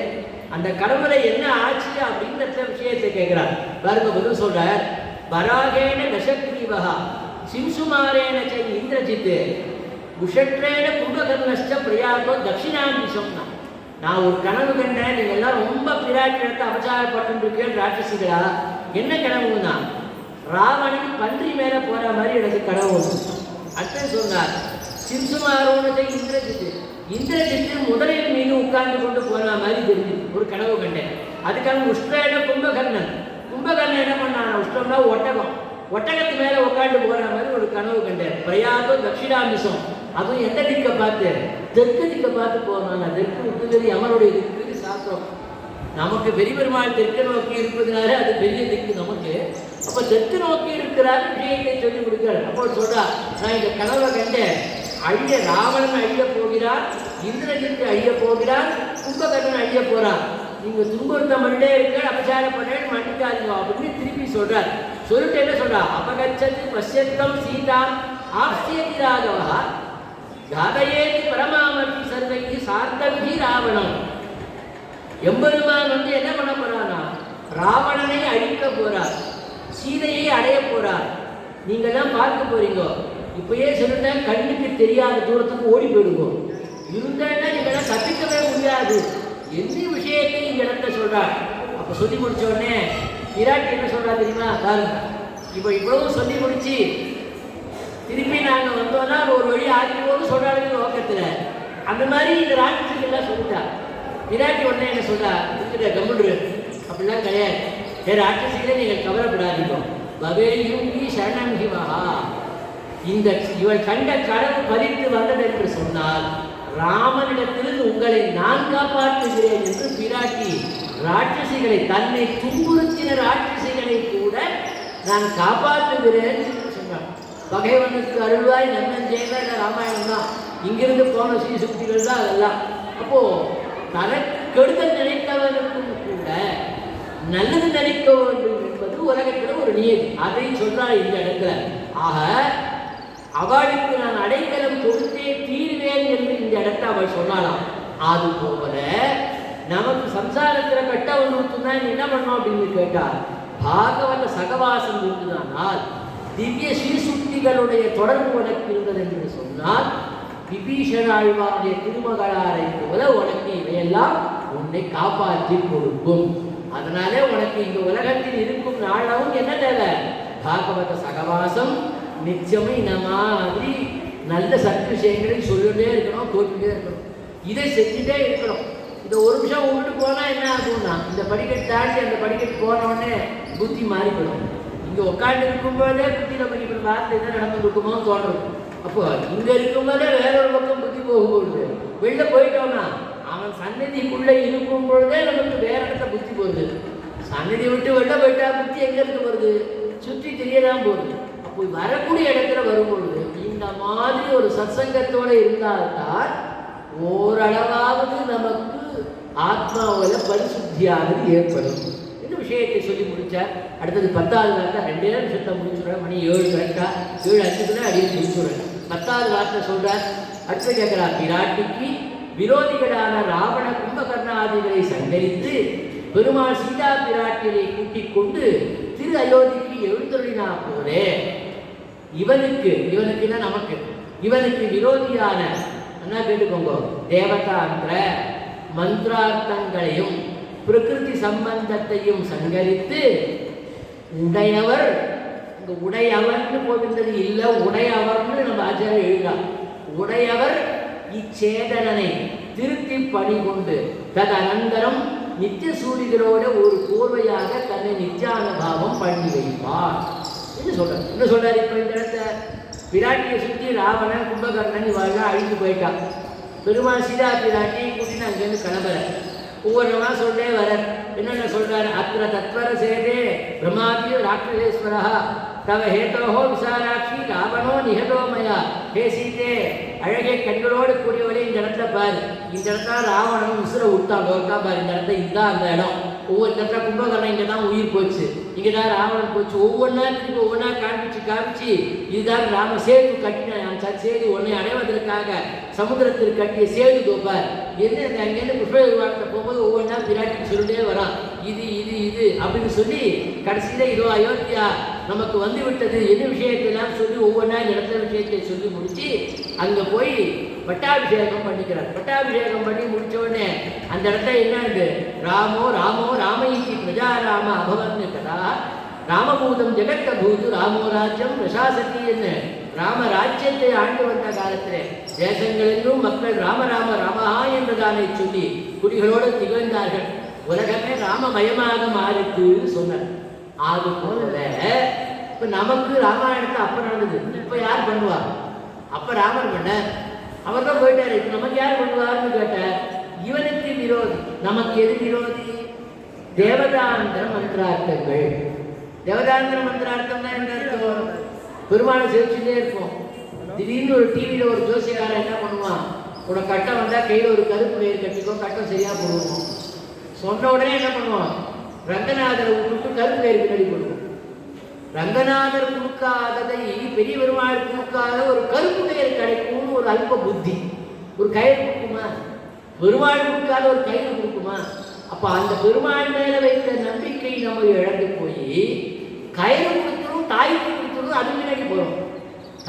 அந்த கனவுல என்ன ஆச்சு அப்படின்ற விஷயத்தை கேட்கிறார். பாருங்க பதில் சொல்றார், வராகேன தசக்ரீவகா சிம்சுமாரேன இந்திரஜித்து குஷட்ரேன கும்பகர்ணஷ்ட பிரயாகோ தட்சிணாம் சொன்னான். நான் ஒரு கனவு கண்டேன், நீங்க எல்லாம் ரொம்ப பிராட்டி இடத்தை அபச்சாரப்பட்டு இருக்கேன் ராட்சசிகளா, என்ன கனவுன்னா ராவணன் பன்றி மேல போற மாதிரி எனக்கு கனவு வரும். அத்தனை சொன்னார் சிம்சுமாரோனதை இந்திரஜித்து முதலையின் மீது உட்கார்ந்து கொண்டு போன மாதிரி தெரிஞ்சு ஒரு கனவு கண்டேன். அதுக்கான உஷ்ண கும்பகர்ணன் என்ன பண்ணான்? உஷ்ணம்னா ஒட்டகத்து மேல உட்காந்து போற மாதிரி ஒரு கனவு கண்டேன். பிரயாதோ தட்சிணாமிசம், அதுவும் எந்த திக்க பார்த்து? தெற்கு திக்க பார்த்து போறாங்க. தெற்கு உத்துதறி அமருடைய திக்கு சாஸ்திரம். நமக்கு பெரிய பெருமாள் தெற்கு நோக்கி இருப்பதுனால அது பெரிய திக்கு நமக்கு. அப்ப தெற்கு நோக்கி இருக்கிறார் விஷயத்தை சொல்லி கொடுக்கிறார். அப்போ சொல்றா, நான் இந்த கனவை கண்டேன். ராவணன் அழிய போகிறார், இந்திரஜித்து அழிய போகிறார், கும்பகர்ணன் அழிய போறார். நீங்க துன்புறுத்த மண்டே இருக்க அபச்சாரம் பண்ண மன்னிக்காதீங்க அப்படின்னு திருப்பி சொல்றார். சொல்லிட்டு என்ன சொல்றா? அபகச்சத்து பசியத்தம் சீதா ஆப்சியதி ராகவா காதையேதி பரமாமர்த்தி சர்வைக்கு சார்த்தவி ராவணம். எம்பெருமான் என்ன பண்ண போறானா? ராவணனை அழிக்க போறார், சீதையை அடைய போறார். நீங்க தான் பார்க்க போறீங்க. இப்பயே சொல்லிட்டேன், கண்ணுக்கு தெரியாத தூரத்துக்கு ஓடி போயிடுவோம். இருந்தாலும் நீங்களாம் தப்பிக்கவே முடியாது. எந்த விஷயத்தை இந்த இடத்த சொல்றார். அப்ப சொல்லி முடிச்ச உடனே விராட்டி என்ன சொல்றா தெரியுமா? பாருங்க, இப்ப இவ்வளவு சொல்லி முடிச்சு திருப்பி நாங்க வந்தோம்னா ஒரு வழி ஆக்கிடுவோம்னு சொல்றாங்க நோக்கத்துல. அந்த மாதிரி இந்த ராட்சசிகள்லாம் சொல்லிட்டா. விராட்டி உடனே என்ன சொல்றா? கம்முன்று அப்படிலாம் கிடையாது. வேற ராட்சசிகளை நீங்கள் கவலைப்படாதீங்க. பவேயுங்கி சரணம் ஹிவஹா. இந்த இவள் கண்ட கடவு பறித்து வந்தது என்று சொன்னால் ராமனிடத்திலிருந்து உங்களை நான் காப்பாற்றுகிறேன் என்று பிராட்டி ராட்சசிகளை, தன்னை துன்புறுத்தின ராட்சசிகளை கூட நான் காப்பாற்றுகிறேன் என்று சொன்னார். பகைவனுக்கு அருள்வாய் நன்னன் செய்த ராமாயணம் தான். இங்கிருந்து போன ஸ்ரீசுக்திகள் தான் அதெல்லாம். அப்போ தனக்கு கெடுதல் நினைத்தவனுக்கும் கூட நல்லது நினைக்க வேண்டும் என்பது உலகத்தில் ஒரு நியதி. அதை சொல்றாள் இந்த இடத்துல. ஆக அவளுக்கு நான் அடைக்கலம் கொடுத்தே தீர்வேன் என்று இந்த இடத்தை அவள் சொன்னாலாம். அது போல நமக்கு சம்சாரத்தில் கட்ட ஒன்று என்ன பண்ணோம் அப்படின்னு கேட்டால், பாகவத சகவாசம் இருந்ததானால், திவ்ய ஸ்ரீசுக்திகளுடைய தொடர்பு உனக்கு இருந்தது என்று சொன்னால், விபீஷணாழ்வாருடைய திருமகளாரை போல உனக்கு இவையெல்லாம் உன்னை காப்பாற்றி கொடுக்கும். அதனாலே உனக்கு இந்த உலகத்தில் இருக்கும் நாளவும் என்ன தேவை? பாகவத சகவாசம். நிச்சயமே இந்த மாதிரி நல்ல சத்து விஷயங்களை சொல்லிட்டே இருக்கணும், தோற்றுட்டே இருக்கணும். இதை செஞ்சுட்டே இருக்கணும். இந்த ஒரு நிமிஷம் விட்டு போனால் என்ன ஆகும்னா, இந்த படிக்கட்டு தாண்டி அந்த படிக்கட்டு போனோடனே புத்தி மாறிவிடும். இங்கே உட்காந்து இருக்கும்போதே புத்தி நம்ம இப்படி பார்த்து என்ன நடந்து இருக்குமோ தோன்றும். அப்போ இங்கே இருக்கும்போதே வேற ஒரு பக்கம் புத்தி போகும்போது, வெளில போயிட்டோம்னா அவன் சன்னதிக்குள்ளே இருக்கும் பொழுதே நமக்கு வேற இடத்த புத்தி போகுது. சன்னதி விட்டு வெளில போயிட்டா புத்தி எங்கேருந்து வருது? சுற்றி தெரியதான் போகுது. அப்போ வரக்கூடிய இடத்துல வரும்பொழுது இந்த மாதிரி ஒரு சத்சங்கத்தோடு இருந்தால்தான் ஓரளவாவது நமக்கு ஆத்மாவில் பரிசுத்தியானது ஏற்படும். இந்த விஷயத்தை சொல்லி முடிச்சார். அடுத்தது 10வது வார்த்தை 2 நிமிஷத்தை முடிச்சுடுறேன். மணி 7 கரெக்டாக 7:05 அடியை முடிச்சுடுறேன். 10வது வார்த்தை சொல்றார். அடுத்து கேட்கிறார், பிராட்டிக்கு விரோதிகளான ராவண கும்பகர்ணாதிகளை சங்கரித்து பெருமாள் சீதா பிராட்டியை கூட்டிக் கொண்டு திரு அயோத்திக்கு எழுந்தருளினா போலே இவனுக்குன்னா நமக்கு, இவனுக்கு விரோதியான என்ன கேட்டுக்கோங்க, தேவதாந்திர மந்திரார்த்தங்களையும் பிரகிருதி சம்பந்தத்தையும் சங்கரித்து உடையவர், இங்க உடையவர்னு போகின்றது இல்லை, உடையவர்னு நம்ம ஆச்சாரம் எழுதலாம். உடையவர் இச்சேதனனை திருத்தி பணி கொண்டு ததனந்தரம் நித்திய சூரியர்களோட ஒரு கோர்வையாக தன்னை நித்தியானுபாவம் பண்ணி வைப்பார் என்று சொல்றார். என்ன சொல்றாரு? இப்போ இந்த இடத்த பிராட்டியை சுற்றி ராவணன் கும்பகர்ணன் இவெல்லாம் அழிந்து போயிட்டான். பெருமாள் சீதா பிராட்டியை கூட்டின்னு அங்கேருந்து கிளம்புற. ஒவ்வொருமா சொல்லே வர என்னென்ன சொல்றாரு? அத்திர தத்வர சேதே பிரம்மாதியோ ராட்சசேஸ்வரா தவ ஹேதோஹோ விசாலாட்சி ராவணோ நிகதோமயா. ஹே சீதே, அழகே கண்களோடு கூடியவரே இந்த இடத்த பாரு. இந்த இடத்துல ராவணன் உசுரை விட்டான் இருக்கா பாரு. இந்த இடத்த இதுதான் அந்த இடம். ஒவ்வொரு இடத்துல கும்பகர்ணன் இங்கே தான் உயிர் போச்சு, இங்கே தான் ராவணன் போச்சு. ஒவ்வொன்றா திருப்பி ஒவ்வொன்றா காமிச்சு இதுதான் ராம சேது கட்டின சேது உன்னை அடைவதற்காக சமுத்திரத்தில் கட்டிய சேது தோப்பார். என்ன அங்கேருந்து புஷ்பவாரத்தை போகும்போது ஒவ்வொன்றா பிராட்டி சொல்லிட்டே வரான், இது இது இது அப்படின்னு சொல்லி கடைசியில் இதோ அயோத்தியா நமக்கு வந்து விட்டது என்ன விஷயத்தெல்லாம் சொல்லி ஒவ்வொன்றா இடத்த விஷயத்தை சொல்லி முடிச்சு அங்கே போய் பட்டாபிஷேகம் பண்ணிக்கிறார். பட்டாபிஷேகம் பண்ணி முடிச்ச உடனே அந்த இடத்த என்ன இருக்கு? ராமோ ராமோ ராமயிக்கு பிரஜா ராம அபவன்னு கதா ராமபூதம் ஜெகத்த பூது ராமோராஜ்யம் பிரசாசதி என்ன ராமராஜ்யத்தை ஆண்டு வந்த காலத்திலே தேசங்களெங்கும் மக்கள் ராம ராம ராமஹா என்றுதானே சொல்லி குடிகளோடு திகழ்ந்தார்கள். உலகமே ராமமயமாக மாறிட்டுன்னு சொன்னார். அது போல இப்ப நமக்கு ராமாயணத்தை அப்ப நடந்தது. இப்ப யார் பண்ணுவார்? அப்ப ராமர் பண்ண அவர் தான் போயிட்டாரு. இப்ப நமக்கு யார் பண்ணுவார்னு கேட்ட இவனுக்கு விரோதி. நமக்கு எது விரோதி? தேவதாந்திர மந்திரார்த்தங்கள். தேவதாந்திர மந்திரார்த்தம் தான் என்ன அர்த்தம்? பெருமாளை சேவிச்சுட்டே இருப்போம். திடீர்னு ஒரு டிவியில ஒரு ஜோசியக்காரன் என்ன பண்ணுவான், உனக்கு கட்டம் வந்தா கையில ஒரு கருப்பு கயிறு கட்டிக்கோ, கட்டம் சரியா போடுவோம் சொன்ன உடனே என்ன பண்ணுவான், ரங்கநாதரை விட்டுட்டு கருப்பு கயிறு பின்னாடி போடுவோம். ரங்கநாதர் கொடுக்காததை பெரிய பெருமாள் கொடுக்காத ஒரு கருப்பு கயிறு கிடைக்கும்னு ஒரு அல்ப புத்தி. ஒரு கயிறு கொடுக்குமா? பெருமாள் கொடுக்காத ஒரு கயிறு கொடுக்குமா? அப்ப அந்த பெருமாள் மேல வைத்த நம்பிக்கை நம்ம இழந்து போய் கயிறு கொடுத்துரும், தாய்க்கு கொடுத்துரும், அது முன்னாடி போறோம்.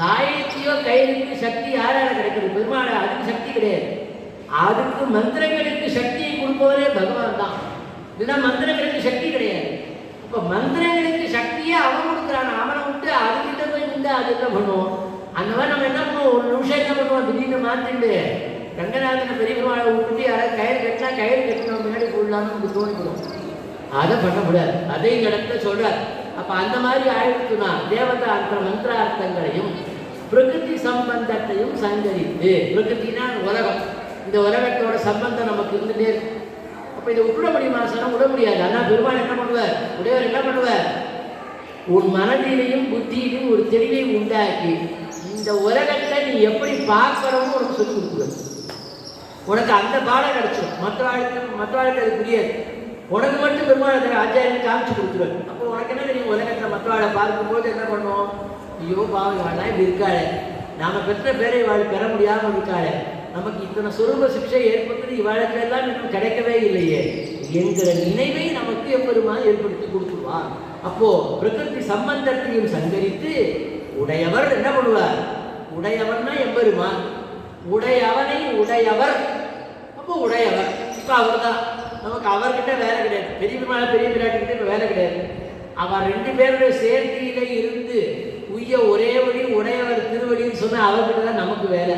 தாயத்தையோ கயிறுக்கு சக்தி யாரால கிடைக்கிறது? பெருமாள் அதுக்கு சக்தி கிடையாது. அதுக்கு மந்திரங்களுக்கு சக்தியை கொடுப்பவரே பகவான் தான். இதுதான் மந்திரங்களுக்கு சக்தி கிடையாது. இப்ப மந்திரங்களுக்கு சக்தியை அவன் கொடுக்குறான். அவனை விட்டு அதுகிட்ட போய் நின்று அது என்ன பண்ணுவோம்? அந்த மாதிரி நம்ம என்ன பண்ணுவோம், ஒரு நிமிஷம் என்ன பண்ணுவோம், திடீர்னு மாற்றிட்டு ரங்கநாதனை பெரிய பெருமாளை விட்டுட்டு யாராவது கயிறு கட்டினா கயிறு கட்டினோம் முன்னாடி போடலாம்னு நமக்கு தோணிவிடும். அதை பண்ணக்கூடாது. அதையும் இடத்துல சொல்றார். அப்ப அந்த மாதிரி ஆயிடுச்சுன்னா தேவதாந்திர மந்திரார்த்தங்களையும் பிரகிருதி சம்பந்தத்தையும் சங்கரித்து, பிரகிருத்தினா உலகம், இந்த உலகத்தோட சம்பந்தம் நமக்கு இருந்துட்டே இருக்கு. அப்ப இதை விட முடியுமா? சொன்னா விட முடியாது. ஆனால் பெருமாள் என்ன பண்ணுவார், உடையவர் என்ன பண்ணுவார், உன் மனதிலையும் புத்தியிலையும் ஒரு தெளிவை உண்டாக்கி இந்த உலகத்தை நீ எப்படி பார்க்கணும்னு உனக்கு சொல்லிக் கொடுக்குறது. உனக்கு அந்த பாடம் கிடைச்சிடும். மற்றவாளுக்கு அது புரியாது. உனக்கு மட்டும் பெருமாள் அதை ஆச்சாரியன் காமிச்சு கொடுக்குறது. அப்போ உனக்கு என்ன தெரியும், உலகத்தில் மற்றவாளை பார்க்கும்போது என்ன பண்ணுவோம், ஐயோ பாவம் இவாள்லாம் இப்படி இருக்காளே, நாம பெற்ற பேரை இவாள் பெற முடியாமல் இருக்காளே, நமக்கு இத்தனை சுரூப சிக்ஷை ஏற்பட்டது இவாளுக்கெல்லாம் இன்னும் கிடைக்கவே இல்லையே என்கிற நினைவை நமக்கு எம்பெருமான் ஏற்படுத்தி கொடுத்துருவான். அப்போ பிரகிருதி சம்பந்தத்தையும் சங்கரித்து உடையவர் என்ன பண்ணுவார், உடையவர்னா எம்பெருமான், உடையவனை உடையவர். அப்போ உடையவர் இப்போ அவர் தான். நமக்கு அவர்கிட்ட வேலை கிடையாது. பெரிய பெருமாள் பெரிய பிராட்டிக்கிட்ட இப்போ வேலை கிடையாது. அவர் ரெண்டு பேருடைய சேர்த்தியில இருந்து உய்ய ஒரே வழி உடையவர் திருவடின்னு சொன்ன அவர்கிட்ட தான் நமக்கு வேலை.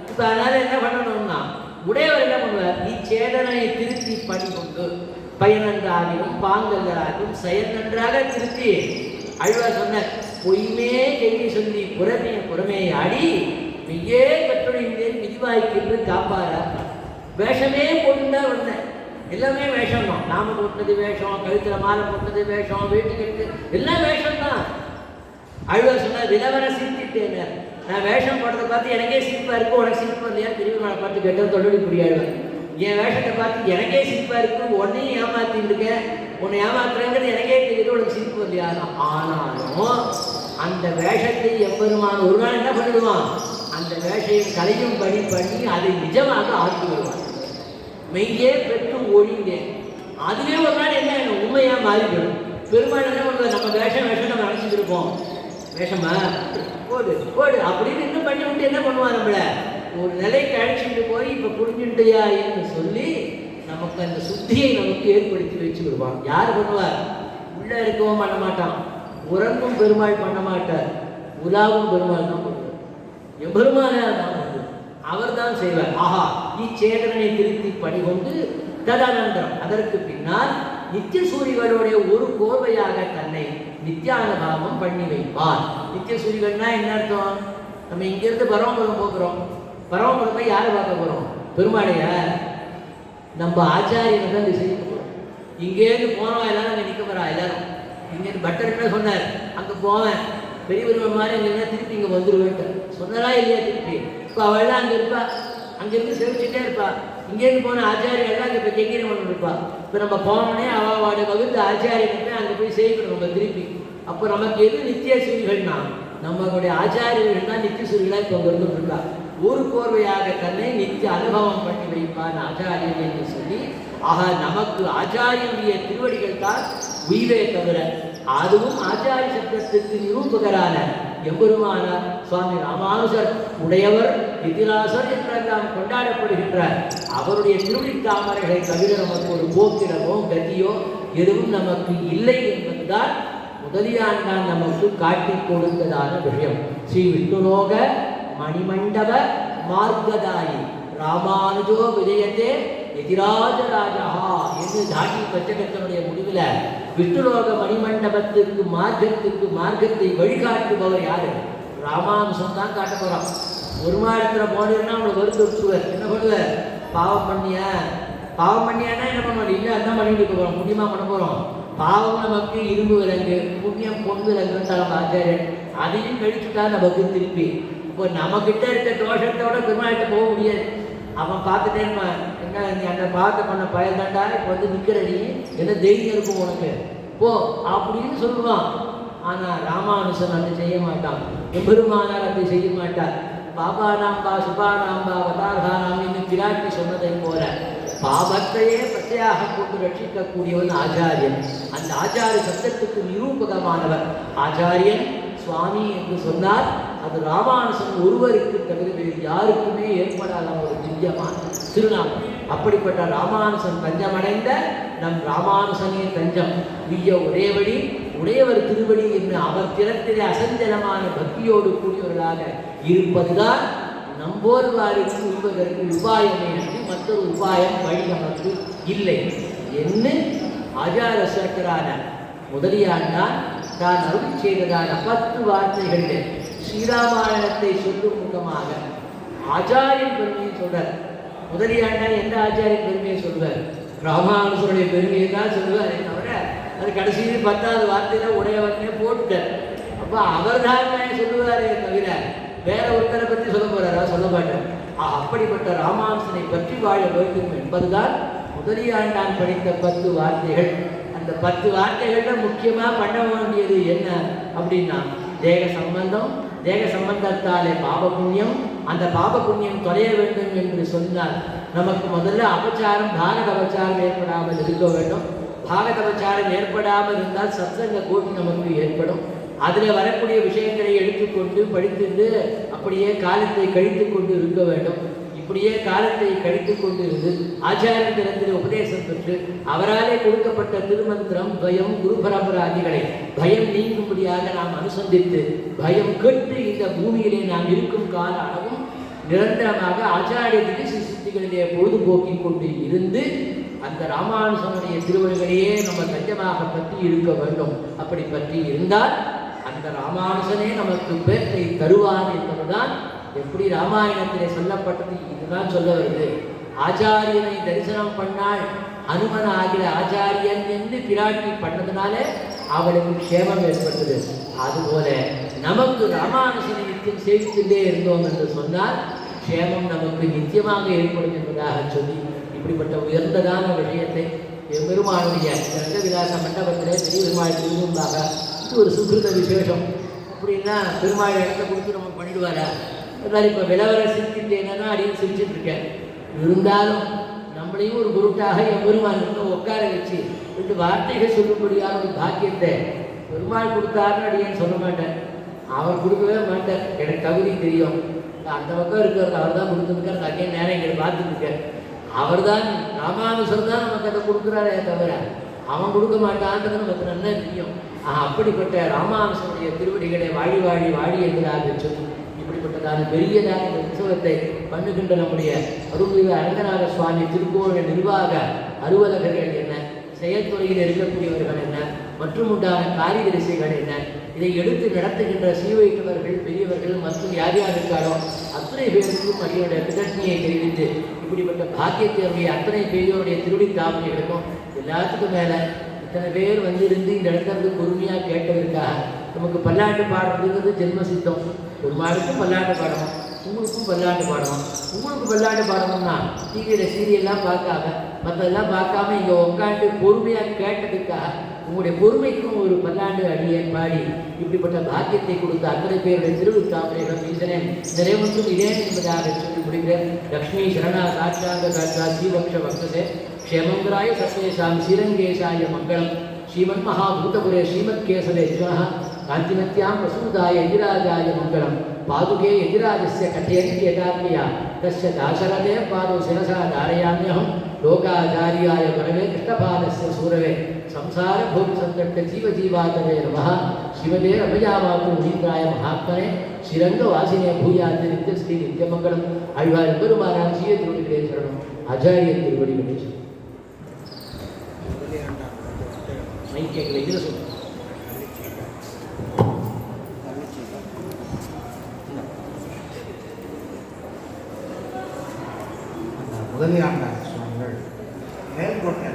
இப்போ அதனால என்ன பண்ணணும்னா உடையவர் என்ன பண்ணுவார், இச்சேதனை திருத்தி பணி கொண்டு பயனன்றாகவும் பாங்கல்களாகவும் செயல் நன்றாக திருத்தி அழ்வார் சொன்ன பொய்மே கேள்வி சொல்லி புறமே ஆடி மெய்யே கற்றொழிந்தேன் விதிவாய்க்கு காப்பாரார். வேஷமே போட்டுதான் வந்தேன். எல்லாமே வேஷம் தான். நாம போட்டது வேஷம், கழுத்துல மாலை போட்டது வேஷம், வேட்டி கட்டு எல்லாம் வேஷம் தான். அழுவார் சொன்னார், விலவர சிரித்திட்டேன். நான் வேஷம் போடுறதை பார்த்து எனக்கே சிரிப்பா இருக்கு, உனக்கு சிரிப்பு இல்லையா? திருவிழா பார்த்து கெட்ட தொழில் புரியாடுவேன். என் வேஷத்தை பார்த்து எனக்கே சிரிப்பா இருக்கு, உன்னையும் ஏமாத்திட்டு இருக்கேன், உன்னை ஏமாத்துறேங்கிறது எனக்கே தெரியுது, உனக்கு சிரிப்பு இல்லையா? ஆனாலும் அந்த வேஷத்தை எம்பெருமான் ஒரு நாள் என்ன பண்ணிடுவான், அந்த வேஷையும் கலையும் பணி பண்ணி அதை நிஜமாக ஆக்கி வருவான். மெய்யே பெற்று ஒழிந்தேன். அதுவே ஒரு நாள் என்ன உண்மையா மாறிவிடும். பெருமாள் என்ன பண்ணுவார், நம்ம வேஷம் நம்ம நினைச்சிட்டு இருப்போம், வேஷமா போடு போடு அப்படின்னு இன்னும் பண்ணி விட்டு என்ன பண்ணுவார், நம்மள ஒரு நிலைக்கு அழைச்சிட்டு போய் இப்போ புரிஞ்சுட்டியா என்று சொல்லி நமக்கு அந்த சுத்தியை நமக்கு ஏற்படுத்தி வச்சு விடுவான். யார் பண்ணுவார்? உள்ள இருக்கவும் பண்ண மாட்டான், உறங்கும் பெருமாள் பண்ண மாட்டார், உலாவும் பெருமாள் தான் பண்ணுவார், எம்பெருமானார் தான் பண்ணுவார், அவர் தான் செய்வார். ஆஹா, இச்சேதனை திருத்தி பணி கொண்டு ததானந்தரம் அதற்கு பின்னால் நித்திய சூரிகளுடைய ஒரு கோர்வையாக தன்னை நித்தியானுபாவம் பண்ணி வைப்பார். நித்திய சூரிகள்னா என்ன அர்த்தம்? நம்ம இங்கிருந்து பரமபுரம் போகிறோம், பரமபுரம் போய் யாரை பார்க்க போகிறோம்? பெருமாளைய நம்ம ஆச்சாரியனை தான் திசைக்கு போகிறோம். இங்கேருந்து போனோம் எல்லாரும் அங்கே நிற்க போகிறா. எல்லாரும் இங்கேருந்து பட்டர் என்ன சொன்னார், அங்கே போவேன் பெரிய பெருமாள் மாதிரி அங்கே இருந்தால் திருப்பி இங்கே வந்துடுவேன்ட்டு சொன்னதா இல்லையா? திருப்பி இப்போ அவள்லாம் அங்கே இருப்பா, அங்கேருந்து செவிச்சுட்டே இருப்பா. இங்கேருந்து போன ஆச்சாரியெல்லாம் அங்கே இப்போ கெங்கீரம் பண்ணி இருப்பா. இப்போ நம்ம போனோடனே அவளோட வகுத்த ஆச்சாரியனுக்கு அங்கே போய் செய்யணும் நம்ம திருப்பி. அப்போ நமக்கு எது நித்திய சூரிகள்னா நம்மளுடைய ஆச்சாரியர்கள் தான் நித்திய சூரிகளாக இப்போ அங்கே இருந்துருக்கா. ஒரு கோர்வையாக தன்னை நித்திய அனுபவம் பண்ணி வைப்பான் ஆச்சாரியன் என்று சொல்லி, ஆக நமக்கு ஆச்சாரியனுடைய திருவடிகள் தான் உயிரே தவிர அதுவும் ஆச்சாரிய சப்தத்துக்கு நிரூபகரான எம்பெருமானார் சுவாமி ராமானுஜர் உடையவர் இதிராசர் என்றெல்லாம் கொண்டாடப்படுகின்ற அவருடைய திருவடி தாமரைகளை தவிர நமக்கு ஒரு போக்கிடமோ கதியோ எதுவும் நமக்கு இல்லை என்பதுதான் முதலியாண்டான் நமக்கு காட்டி கொடுத்ததான விஷயம். ஸ்ரீ விஷ்ணுலோக மணிமண்டப மார்க்கதாயி ராமானுஜோ விஜயத்தே எதிராஜராஜா என்று தாட்டி பச்சகத்தினுடைய முடிவில் விஷ்ணுலோக மணிமண்டபத்துக்கு மார்க்கத்தை வழிகாட்டுபவர் யாரு? ராமானுஜம் தான் காட்ட போறோம். ஒரு மாதத்தில் போனீங்கன்னா அவங்களை வருத்து விட்டுருவார். என்ன பண்ணுவார்? பாவம் பண்ணியானா என்ன பண்ணுவார்? இல்லை அதான் பண்ணிட்டு போகிறோம், புண்ணியமாக பண்ண போகிறோம். பாவம் நமக்கு இரும்பு விலங்கு, புண்ணியம் பொன் விலங்குன்னு நம்ம ஆச்சாரியன். அதையும் கழிச்சுட்டா நமக்கு திருப்பி இப்போ நம்மக்கிட்ட இருக்க தோஷத்தோட பெருமாள்கிட்ட போக முடியாது. அவன் பார்த்துட்டே இருப்பான், என்ன நீ அந்த பார்த்து பண்ண பயந்தாண்டா இப்போ வந்து நிற்கிற நீ என்ன தைரியம் இருக்கும் உனக்கு போ அப்படின்னு சொல்லுவான். ஆனால் ராமானுஜன் அதை செய்ய மாட்டான். எம்பெருமானார் அதை செய்ய மாட்டார். பாபானாம்பா சுபானாம்பா வதார்கானாம் என்று பிராட்டி சொன்னதை போல பாபத்தையே பச்சையாக கொண்டு ரட்சிக்கக்கூடியவன் ஆச்சாரியன். அந்த ஆச்சாரிய சப்தத்துக்கு நிரூபகமானவர் ஆச்சாரியன். சுவாமி என்று சொன்னார் அது ராமானுஜன் ஒருவருக்கு தவிர வேறு யாருக்குமே ஏற்படாத ஒரு திவ்யமான திருநாமம். அப்படிப்பட்ட ராமானுஜன் தஞ்சமடைந்த நம் ராமானுஜனே தஞ்சம் உய்ய ஒரேவழி உடையவர் திருவடி என்று அவர் திறத்திலே அசஞ்சலமான பக்தியோடு கூடியவர்களாக இருப்பதுதான் நம்போல்வாருக்கு உய்வதற்கு உபாயமே என்று மற்றொரு உபாயம் வழி நமக்கு இல்லை என்று ஆச்சார சேக்கரான முதலியாண்டான் தான் அருள் செய்ததான 10 வார்த்தைகளில் ஸ்ரீராமாயணத்தை சொல்லும் முகமாக ஆச்சாரியன் பெருமையை சொல்றார். முதலியாண்டான் எந்த ஆச்சாரியன் பெருமையை சொல்வார்? ராமானுஜருடைய பெருமையை தான் சொல்லுவார். தவிர அது கடைசியில் 10வது வார்த்தையில உடையவனே போட்டுட்டார். அப்போ அவர் தான் சொல்லுவாரே தவிர வேற ஒருத்தரை பற்றி சொல்ல போறாரா? சொல்ல மாட்டார். அப்படிப்பட்ட ராமானுஜனை பற்றி வாழ வேண்டும் என்பதுதான் முதலியாண்டான் படித்த 10 வார்த்தைகள். அந்த 10 வார்த்தைகள்ல முக்கியமாக பண்ண வேண்டியது என்ன அப்படின்னா தேக சம்பந்தத்தாலே பாப புண்ணியம், அந்த பாப புண்ணியம் தொலைய வேண்டும் என்று சொன்னால் நமக்கு முதல்ல அபச்சாரம் பாரத அபச்சாரம் ஏற்படாமல் இருக்க வேண்டும். பாரத அபச்சாரம் ஏற்படாமல் இருந்தால் சத்சங்க கோட்டி நமக்கு ஏற்படும். அதில் வரக்கூடிய விஷயங்களை எடுத்துக்கொண்டு படித்து அப்படியே காலத்தை கழித்து கொண்டு இருக்க வேண்டும். இப்படியே காலத்தை கழித்து கொண்டு இருந்து ஆச்சாரியத்திடத்தில் உபதேசம் பெற்று அவராலே கொடுக்கப்பட்ட திருமந்திரம் பயம் குரு பரம்பராதிகளை பயம் நீங்கும்படியாக நாம் அனுசந்தித்து பயம் கெட்டு இந்த பூமியிலே நாம் இருக்கும் கால அளவும் நிரந்தரமாக ஆச்சாரிய திவ்ய சித்திகளிலே பொழுதுபோக்கிக் கொண்டு இருந்து அந்த ராமானுஜனுடைய திருவடிகளையே நம்ம தஞ்சமாக பற்றி இருக்க வேண்டும். அப்படி பற்றி இருந்தால் அந்த ராமானுஜனே நமக்கு பேற்றை தருவார் என்பதுதான் எப்படி ராமாயணத்திலே சொல்லப்பட்டது. இதுதான் சொல்ல வருது. ஆச்சாரியனை தரிசனம் பண்ணால் அனுமன் ஆகிற ஆச்சாரியன் என்று பிராட்டி பண்ணதுனால அவளுக்கு க்ஷேமம் ஏற்பட்டது. அதுபோல நமக்கு ராமானுஜனை நித்தியம் சேவித்துட்டே இருந்தோம் என்று சொன்னால் க்ஷேமம் நமக்கு நித்தியமாக ஏற்படும் என்பதாக சொல்லி இப்படிப்பட்ட உயர்ந்ததான விஷயத்தை பெருமாளுடைய ரங்கவிலாச மண்டபத்திலே பெரிய பெருமாள் திருமுன்பாக இது ஒரு சுகிருத விசேஷம். அப்படின்னா பெருமாள் இடத்த கொடுத்து நம்ம பண்ணிடுவாரா? அதனால் இப்போ விலவர சிரிக்கின்றேன்னா அடியும் சிரிச்சுட்டு இருக்கேன். இருந்தாலும் நம்மளையும் ஒரு குருட்டாக என் பெருமாள் உட்கார வச்சு 2 வார்த்தைகள் சொல்லும்படியான ஒரு பாக்கியத்தை பெருமாள் கொடுத்தாருன்னு அடியேன்னு சொல்ல மாட்டேன். அவர் கொடுக்கவே மாட்டார். எனக்கு தகுதி தெரியும். அந்த பக்கம் இருக்கிறது அவர் தான் கொடுத்துருக்காரு. அங்கே நேரம் எங்களை பார்த்துருக்கேன். அவர் தான் ராமானுஜர் தான் நமக்கு அதை கொடுக்குறாரே தவிர அவன் கொடுக்க மாட்டான்றது நமக்கு நல்லா தெரியும். அப்படிப்பட்ட ராமானுஜனுடைய திருவடிகளை வாழி வாழி வாழி என்கிறாக சொல்லி இப்படிப்பட்டதான பெரியதான இந்த உற்சவத்தை பண்ணுகின்ற நம்முடைய அருள்மிகு அரங்கநாத சுவாமி திருக்கோவில் நிர்வாக அலுவலகர்கள் என்ன, செயல்துறையில் இருக்கக்கூடியவர்கள் என்ன, மற்றும் உண்டான காரியதரிசைகள் என்ன, இதை எடுத்து நடத்துகின்ற சீவைத்தவர்கள் பெரியவர்கள் மற்றும் யார் யார் இருக்காரோ அத்தனை பேருக்கும் அடியோடைய பிரதட்சணையை தெரிவித்து இப்படிப்பட்ட பாக்கியத்தை அத்தனை பெரியோருடைய திருடி தாமரைகளுக்கும் எல்லாத்துக்கும் மேலே இத்தனை பேர் வந்திருந்து இந்த இடத்துல பொறுமையாக கேட்டதற்காக நமக்கு பல்லாண்டு பாடுறதுங்கிறது ஜென்மசித்தம். ஒரு மாடுக்கும் பல்லாண்டு பாடணும், உங்களுக்கும் பல்லாண்டு பாடணும். உங்களுக்கு பல்லாண்டு பாடணும்னா டிவியில் சீரியல்லாம் பார்க்காம மற்றதெல்லாம் பார்க்காம இங்கே உட்காந்து பொறுமையாக கேட்டதுக்காக உங்களுடைய பொறுமைக்கும் ஒரு பல்லாண்டு அடியை பாடி இப்படிப்பட்ட பாக்கியத்தை கொடுத்த அத்தனை பேருடைய திருவிழாமரைகளும் ஈசனே நிறைவுக்கும் இதே என்பதாக சொல்லி முடிக்கிறேன். லக்ஷ்மி சரணா சாட்சாங்க சாட்சா ஸ்ரீபக்ஷ பக்தசே க்ஷேமங்கராய சத்யேஷாம் ஸ்ரீரங்கேஷாய மங்களம் ஸ்ரீமன் மகாபூதபுரே ஸ்ரீமத் கேசவே காந்திமத்யாம் வசூதாய இந்திராஜாய மங்களம் पादुके यतिराजस्य कथयन्त्येतात्मया तस्य दाशरथे पादौ शिरसा धारयाम्यहं लोकाचार्याय गुरवे कृष्णपादस्य सूरवे संसारभोगसन्तट्टजीवजीवातवे नमः शिवदे रमजामातु मुनीन्द्राय महात्मने श्रीरङ्गवासिने भूयात् नित्यश्री नित्यमङ्गलम् आழ்வார் பெருமானார் சீய திருவடிகளே சரணம் ஆச்சாரிய திருவடிகளே சரணம் மைக்கேங்களை இதில் சொல்லுங்கள் முதலியாண்டார் சுவாமிகள் மேல்கோட்டை